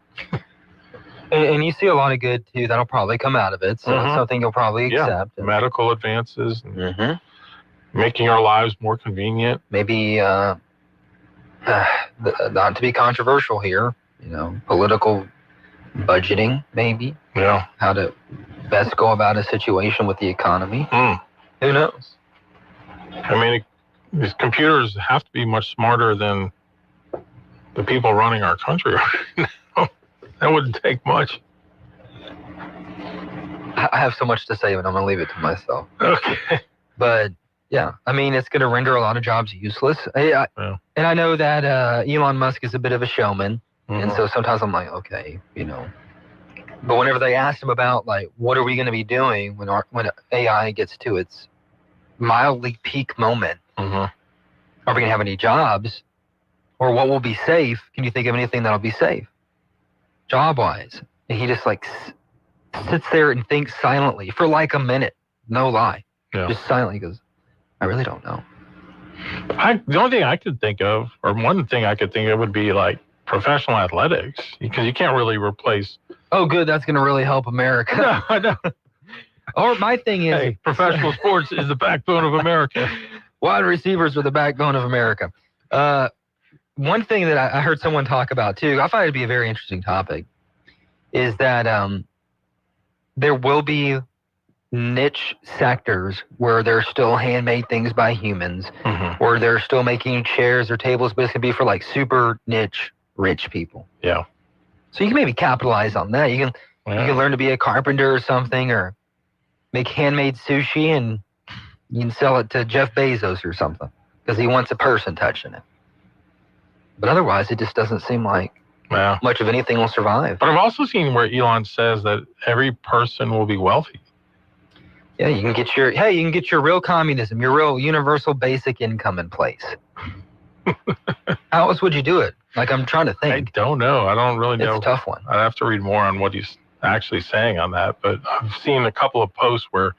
And you see a lot of good, too, that'll probably come out of it. So it's something you'll probably accept. Medical advances, and making our lives more convenient. Maybe, not to be controversial here, political budgeting, maybe. Yeah. How to best go about a situation with the economy. Who knows? I mean, these computers have to be much smarter than the people running our country right now. That wouldn't take much. I have so much to say, but I'm going to leave it to myself. Okay. But, yeah, I mean, it's going to render a lot of jobs useless. And I know that Elon Musk is a bit of a showman. And so sometimes I'm like, okay, But whenever they asked him about, like, what are we going to be doing when AI gets to its mildly peak moment? Are we going to have any jobs? Or what will be safe? Can you think of anything that'll be safe? Job-wise. And he just, like, sits there and thinks silently for, like, a minute. No lie. Yeah. Just silently goes, I really don't know. The only thing I could think of, or one thing I could think of would be, like, professional athletics. Because you can't really replace... Oh, good. That's going to really help America. No. Or my thing is... Hey, professional sports is the backbone of America. Wide receivers are the backbone of America. One thing that I heard someone talk about, too, I find it to be a very interesting topic, is that there will be niche sectors where there's still handmade things by humans, or they're still making chairs or tables, but it's going to be for, like, super niche rich people. Yeah. So you can maybe capitalize on that. You can learn to be a carpenter or something, or make handmade sushi, and you can sell it to Jeff Bezos or something because he wants a person touching it. But otherwise, it just doesn't seem like much of anything will survive. But I've also seen where Elon says that every person will be wealthy. Yeah, you can get your real communism, your real universal basic income in place. How else would you do it? Like, I'm trying to think. I don't know. I don't really know. It's a tough one. I'd have to read more on what he's actually saying on that. But I've seen a couple of posts where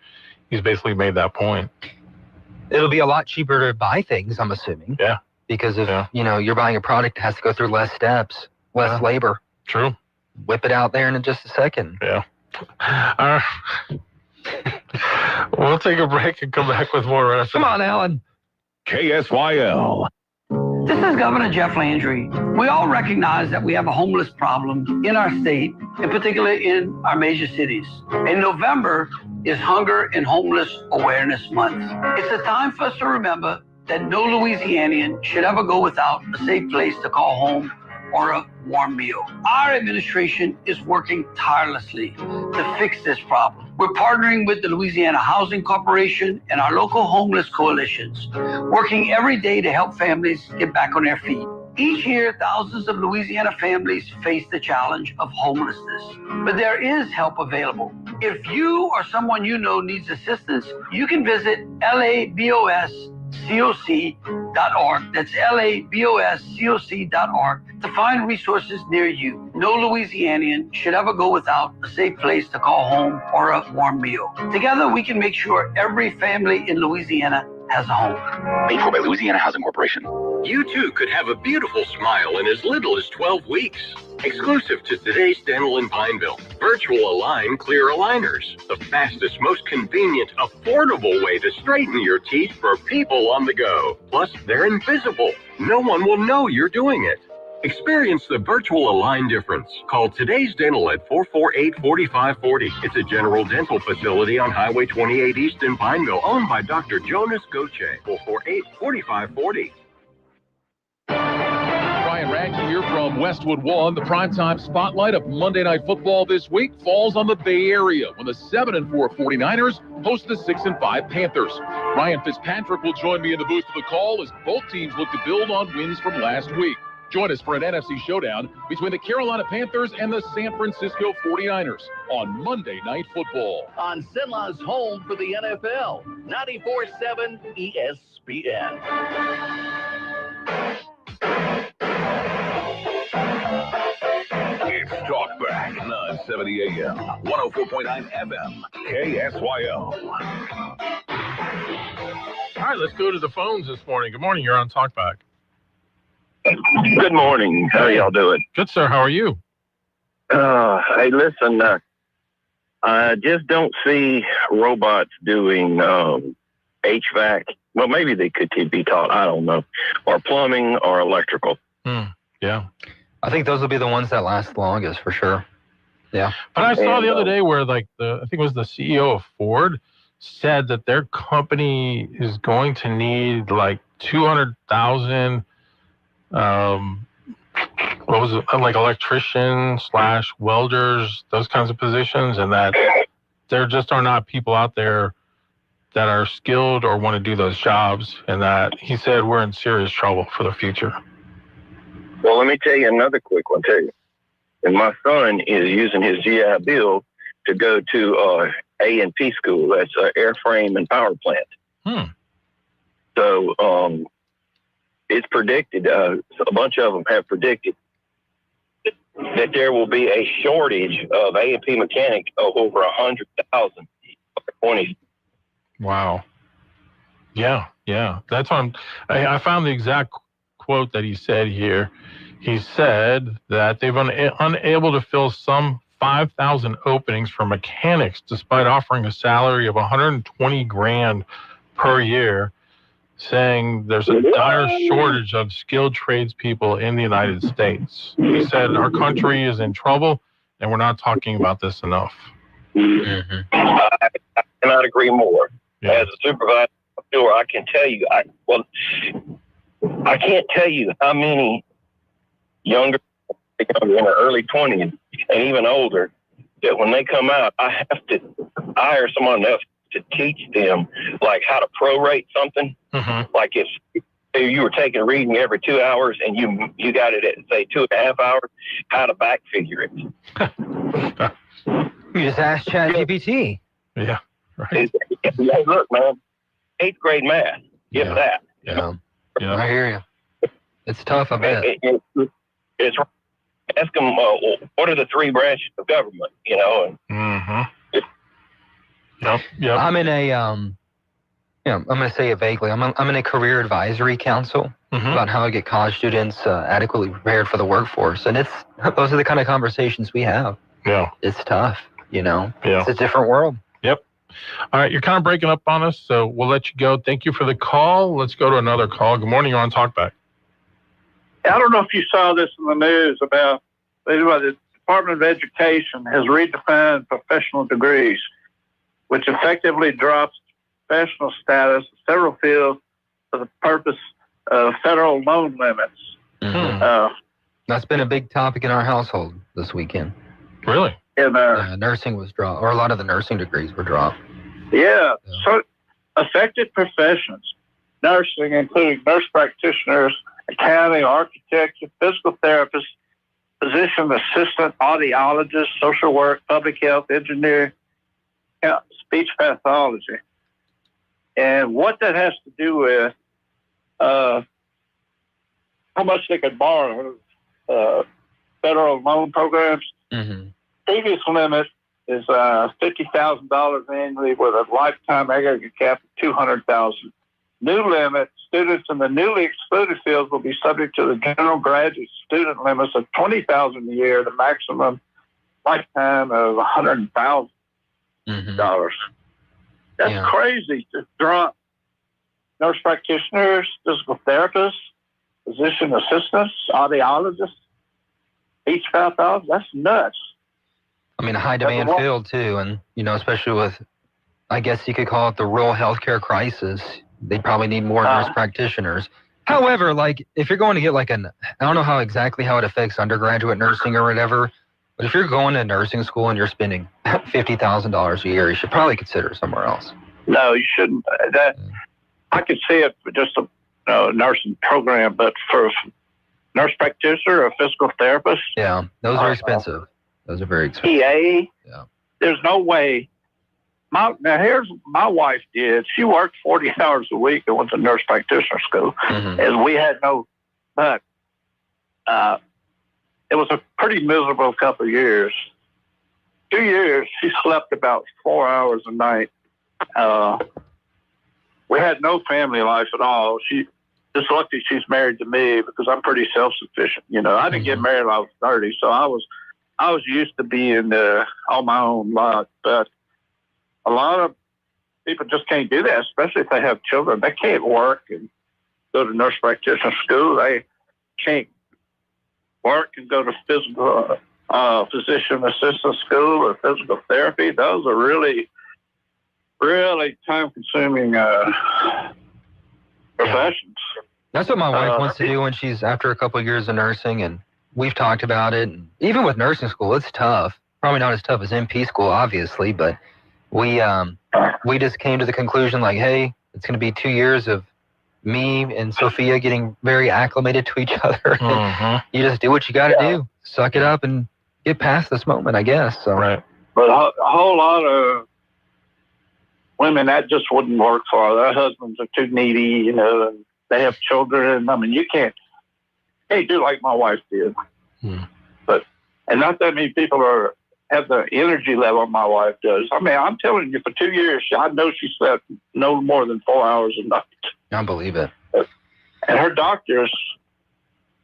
he's basically made that point. It'll be a lot cheaper to buy things, I'm assuming. Yeah. Because if, you're buying a product that has to go through less steps, less labor. True. Whip it out there in just a second. Yeah. We'll take a break and come back with more. Come on, Alan. KSYL. This is Governor Jeff Landry. We all recognize that we have a homeless problem in our state, in particular in our major cities. And November is Hunger and Homeless Awareness Month. It's a time for us to remember that no Louisianian should ever go without a safe place to call home or a warm meal. Our administration is working tirelessly to fix this problem. We're partnering with the Louisiana Housing Corporation and our local homeless coalitions, working every day to help families get back on their feet. Each year, thousands of Louisiana families face the challenge of homelessness, but there is help available. If you or someone you know needs assistance, you can visit laboscoc.org. That's laboscoc.org to find resources near you. No Louisianian should ever go without a safe place to call home or a warm meal. Together, we can make sure every family in Louisiana has a home. Paid for by Louisiana Housing Corporation. You too could have a beautiful smile in as little as 12 weeks. Exclusive to Today's Dental in Pineville, Virtual Align Clear Aligners. The fastest, most convenient, affordable way to straighten your teeth for people on the go. Plus, they're invisible. No one will know you're doing it. Experience the Virtual Align difference. Call Today's Dental at 448-4540. It's a general dental facility on Highway 28 East in Pineville, owned by Dr. Jonas Goche. 448-4540. Ryan Jackie here from Westwood One. The primetime spotlight of Monday Night Football this week falls on the Bay Area when the 7-4 49ers host the 6-5 Panthers. Ryan Fitzpatrick will join me in the booth for the call as both teams look to build on wins from last week. Join us for an NFC showdown between the Carolina Panthers and the San Francisco 49ers on Monday Night Football. On Sinla's home for the NFL, 94.7 ESPN. It's Talkback, 970 AM, 104.9 FM, KSYO. All right, let's go to the phones this morning. Good morning. You're on Talkback. Good morning. How y'all doing? Good, sir. How are you? Hey, listen, I just don't see robots doing HVAC. Well, maybe they could be taught, I don't know, or plumbing or electrical. Yeah. I think those will be the ones that last longest for sure. Yeah. But I saw the other day where I think it was the CEO of Ford said that their company is going to need like 200,000 what was it, like electricians / welders, those kinds of positions, and that there just are not people out there that are skilled or want to do those jobs, and that he said we're in serious trouble for the future. Well, let me tell you another quick one too. And my son is using his GI Bill to go to A&P school. That's airframe and power plant. So it's predicted, a bunch of them have predicted that there will be a shortage of A&P mechanic of over 100,000. Wow. Yeah. That's on. I found the exact quote that he said here. He said that they've been unable to fill some 5,000 openings for mechanics, despite offering a salary of $120,000 per year, saying there's a dire shortage of skilled tradespeople in the United States. He said our country is in trouble, and we're not talking about this enough. I cannot agree more. Yeah. As a supervisor, I can tell you, I can't tell you how many younger in their early 20s and even older that when they come out, I have to hire someone else to teach them like how to prorate something. Like if you were taking a reading every 2 hours and you got it at say 2.5 hours, how to back figure it. You just ask ChatGPT. Yeah, right. Hey, look, man, 8th grade math, if that. Yeah, I hear you. It's tough, I bet. It's ask them what are the 3 branches of government, you know? Yep. I'm in a I'm going to say it vaguely. I'm in a career advisory council about how to get college students adequately prepared for the workforce, and those are the kind of conversations we have. Yeah, it's tough, you know. Yeah, it's a different world. Yep. All right, you're kind of breaking up on us, so we'll let you go. Thank you for the call. Let's go to another call. Good morning. You're on Talkback. I don't know if you saw this in the news about the Department of Education has redefined professional degrees, which effectively drops professional status in several fields for the purpose of federal loan limits. That's been a big topic in our household this weekend. Really? Nursing was dropped, or a lot of the nursing degrees were dropped. Yeah. So affected professions, nursing, including nurse practitioners, accounting, architecture, physical therapists, physician assistant, audiologist, social work, public health, engineer, speech pathology. And what that has to do with how much they could borrow federal loan programs. Previous limit is $50,000 annually with a lifetime aggregate cap of $200,000. New limit, students in the newly excluded fields will be subject to the general graduate student limits of $20,000 a year, the maximum lifetime of $100,000. That's crazy to drop nurse practitioners, physical therapists, physician assistants, audiologists, each $5,000. That's nuts. I mean, a high demand field too, and especially with, I guess you could call it the rural healthcare crisis. They probably need more nurse practitioners. However, like if you're going to get like I don't know exactly how it affects undergraduate nursing or whatever, but if you're going to nursing school and you're spending $50,000 a year, you should probably consider somewhere else. No, you shouldn't. I could see it for just a nursing program, but for a nurse practitioner or a physical therapist. Yeah, those are expensive. Those are very expensive. PA. Yeah. There's no way. Now here's my wife did. She worked 40 hours a week and went to nurse practitioner school, and we had no. But it was a pretty miserable couple of years. 2 years, she slept about 4 hours a night. We had no family life at all. She just lucky she's married to me because I'm pretty self-sufficient. You know, I didn't get married when I was 30, so I was used to being on my own lot. But a lot of people just can't do that, especially if they have children. They can't work and go to nurse practitioner school. They can't work and go to physical physician assistant school or physical therapy. Those are really, really time-consuming professions. That's what my wife wants to do when she's after a couple of years of nursing, and we've talked about it. And even with nursing school, it's tough. Probably not as tough as NP school, obviously, but we just came to the conclusion like, hey, it's going to be 2 years of me and Sophia getting very acclimated to each other. You just do what you got to do. Suck it up and get past this moment, I guess. So. Right. But a whole lot of women, that just wouldn't work for. Their husbands are too needy, you know, and they have children. I mean, you can't do like my wife did. But, and not that many people have the energy level my wife does. I mean, I'm telling you, for 2 years, I know she slept no more than 4 hours a night. I believe it. And her doctors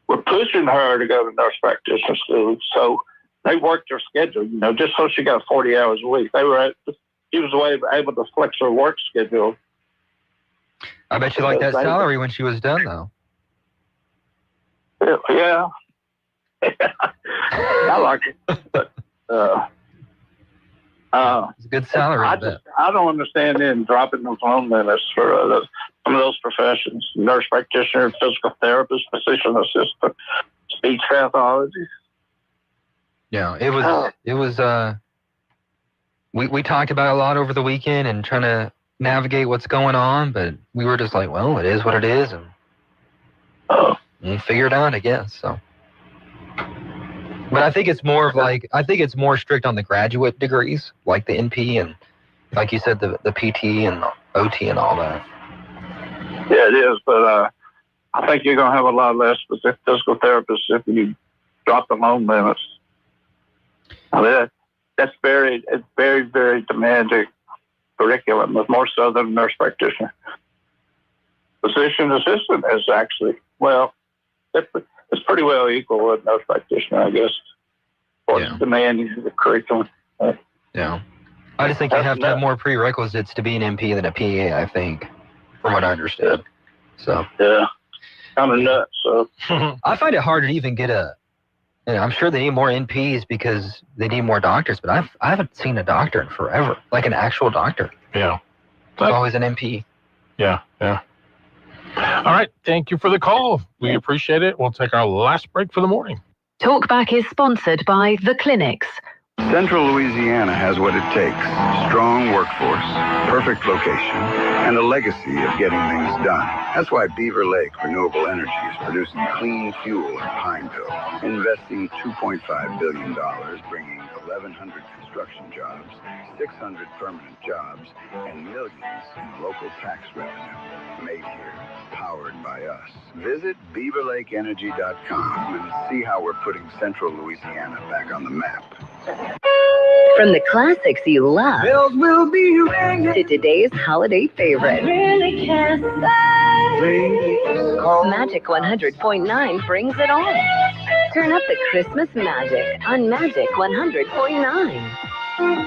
were pushing her to go to nurse practitioner school, so they worked her schedule, you know, just so she got 40 hours a week. She was able to flex her work schedule. I bet you liked that salary when she was done, though. Yeah. I like it. But, it's a good salary. I don't understand them dropping those loan limits for some of those professions: nurse practitioner, physical therapist, physician assistant, speech pathology. Yeah, it was. We talked about it a lot over the weekend and trying to navigate what's going on, but we were just like, well, it is what it is, and we'll figure it out, I guess. So. But I think it's more of it's more strict on the graduate degrees, like the NP and, like you said, the PT and the OT and all that. Yeah, it is. But I think you're going to have a lot less physical therapists if you drop the loan limits. I mean, it's very, very demanding curriculum, but more so than a nurse practitioner. Physician assistant is actually, well, it's pretty well equal with nurse practitioner, I guess, for demanding the curriculum. Yeah. I just think you have to have more prerequisites to be an MP than a PA, I think, from what I understood. So. Yeah. Kind of nuts, so. I find it hard to even get I'm sure they need more NPs because they need more doctors, but I haven't seen a doctor in forever, like an actual doctor. Yeah. It's always an MP. Yeah. All right. Thank you for the call. We appreciate it. We'll take our last break for the morning. Talkback is sponsored by The Clinics. Central Louisiana has what it takes. Strong workforce, perfect location, and a legacy of getting things done. That's why Beaver Lake Renewable Energy is producing clean fuel in Pineville, investing $2.5 billion, bringing 1,100 construction jobs, 600 permanent jobs, and millions in local tax revenue. Made here, powered by us. Visit BeaverLakeEnergy.com and see how we're putting Central Louisiana back on the map. From the classics you love Bells will be ringing to today's holiday favorite, really can't say. Magic 100.9 brings it on. Turn up the Christmas magic on Magic 100.9.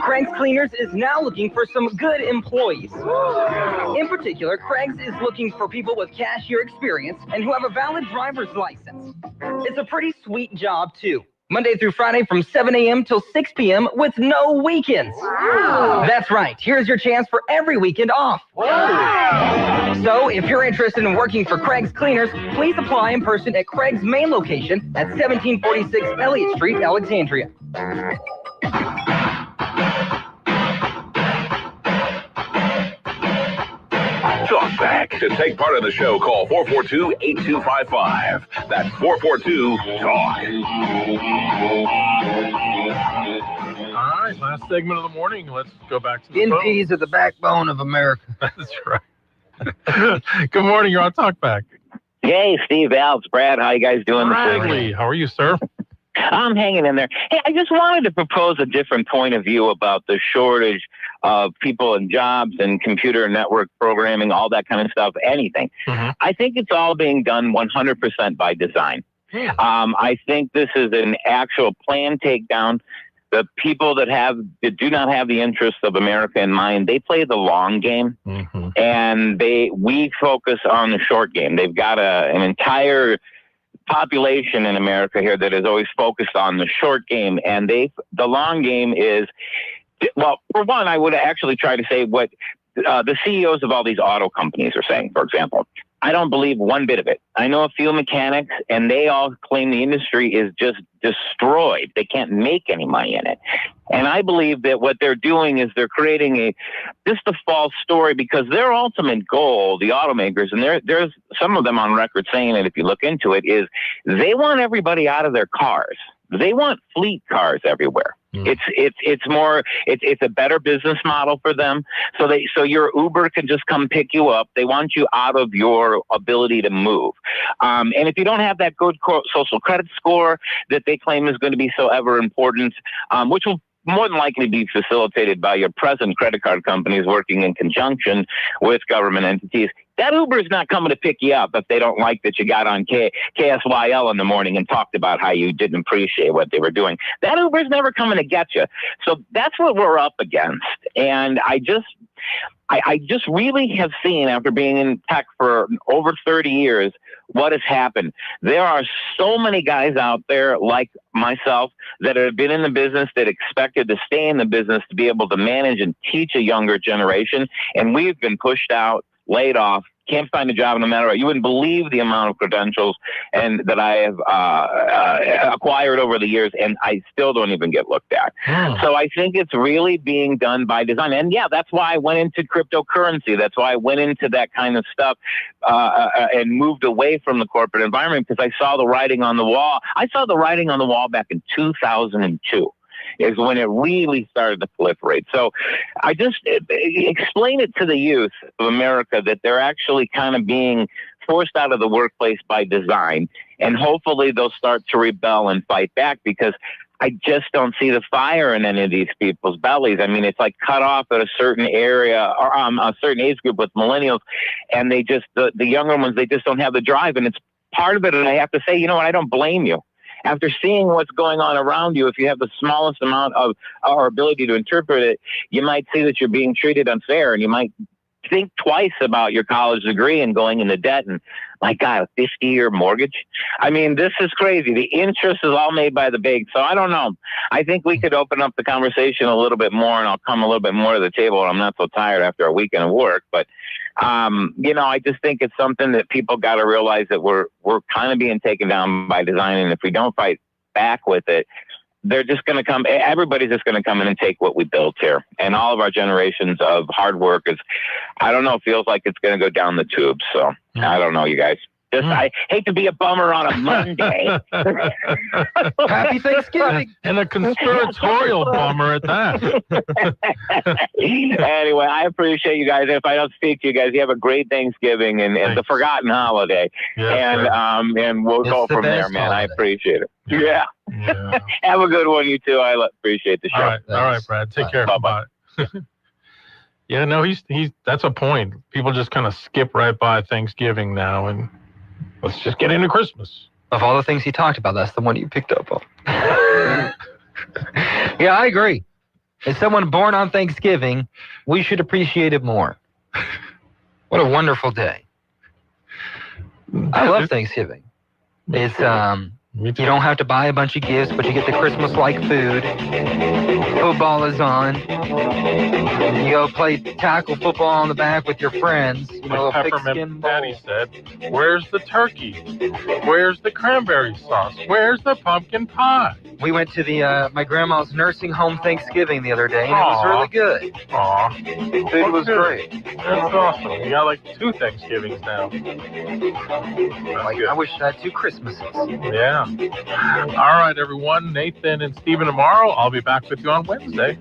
Craig's Cleaners is now looking for some good employees. In particular, Craig's is looking for people with cashier experience and who have a valid driver's license. It's a pretty sweet job, too. Monday through Friday from 7 a.m. till 6 p.m. with no weekends. Wow. That's right. Here's your chance for every weekend off. Wow. So if you're interested in working for Craig's Cleaners, please apply in person at Craig's main location at 1746 Elliott Street, Alexandria. Talk back. To take part in the show, call 442-8255. That's 442-TALK. All right, last segment of the morning. Let's go back to the NPs are the backbone of America. That's right. Good morning. You're on Talkback. Hey, Steve, Alex, Brad. How you guys doing this Bradley, morning? how are you, sir? I'm hanging in there. Hey, I just wanted to propose a different point of view about the shortage of people and jobs and computer network programming, all that kind of stuff, anything. I think it's all being done 100% by design. I think this is an actual planned takedown. The people that do not have the interests of America in mind, they play the long game, and we focus on the short game. They've got an entire population in America here that is always focused on the short game, and the long game is, well, for one, I would actually try to say what the CEOs of all these auto companies are saying, for example. I don't believe one bit of it. I know a few mechanics, and they all claim the industry is just destroyed. They can't make any money in it. And I believe that what they're doing is they're creating just a false story, because their ultimate goal, the automakers, and there's some of them on record saying it if you look into it, is they want everybody out of their cars. They want fleet cars everywhere. It's a better business model for them. So your Uber can just come pick you up. They want you out of your ability to move. And if you don't have that good social credit score that they claim is going to be so ever important, which will more than likely be facilitated by your present credit card companies working in conjunction with government entities, that Uber is not coming to pick you up if they don't like that you got on KSYL in the morning and talked about how you didn't appreciate what they were doing. That Uber is never coming to get you. So that's what we're up against. And I just really have seen, after being in tech for over 30 years, what has happened. There are so many guys out there like myself that have been in the business, that expected to stay in the business to be able to manage and teach a younger generation. And we've been pushed out, laid off, can't find a job no matter what. You wouldn't believe the amount of credentials that I have acquired over the years, and I still don't even get looked at. So I think it's really being done by design. And yeah, that's why I went into cryptocurrency. That's why I went into that kind of stuff and moved away from the corporate environment, because I saw the writing on the wall. I saw the writing on the wall back in 2002. Is when it really started to proliferate. So I just explain it to the youth of America that they're actually kind of being forced out of the workplace by design, and hopefully they'll start to rebel and fight back, because I just don't see the fire in any of these people's bellies. I mean, it's like cut off at a certain area or a certain age group with millennials, and they just, the younger ones, they just don't have the drive. And it's part of it. And I have to say, you know what? I don't blame you. After seeing what's going on around you, if you have the smallest amount of our ability to interpret it, you might see that you're being treated unfair, and you might think twice about your college degree and going into debt. And my God, a 50-year mortgage. I mean, this is crazy. The interest is all made by the big. So I don't know. I think we could open up the conversation a little bit more, and I'll come a little bit more to the table. I'm not so tired after a weekend of work, but I just think it's something that people got to realize that we're kind of being taken down by design. And if we don't fight back with it, they're just going to come. Everybody's just going to come in and take what we built here. And all of our generations of hard work I don't know, feels like it's going to go down the tubes. So I don't know, you guys. I hate to be a bummer on a Monday. Happy Thanksgiving. And a conspiratorial bummer at that. Anyway, I appreciate you guys. If I don't speak to you guys, you have a great Thanksgiving and the forgotten holiday. Yeah, and we'll go from there, man. Holiday. I appreciate it. Yeah. Have a good one, you too. I appreciate the show. All right, Brad. Take care. Bye-bye. Yeah, no, he's that's a point. People just kind of skip right by Thanksgiving now, and let's just get into Christmas. Of all the things he talked about, that's the one you picked up on. Yeah, I agree. As someone born on Thanksgiving, we should appreciate it more. What a wonderful day. I love Thanksgiving. It's You don't have to buy a bunch of gifts, but you get the Christmas-like food. Football is on. You go play tackle football on the back with your friends. You know, Like a Peppermint Patty said, where's the turkey? Where's the cranberry sauce? Where's the pumpkin pie? We went to the my grandma's nursing home Thanksgiving the other day, and it was really good. Aw. Food was great. That's awesome. You got like 2 Thanksgivings now. I wish I had 2 Christmases. Yeah. All right, everyone. Nathan and Stephen tomorrow. I'll be back with you on Wednesday.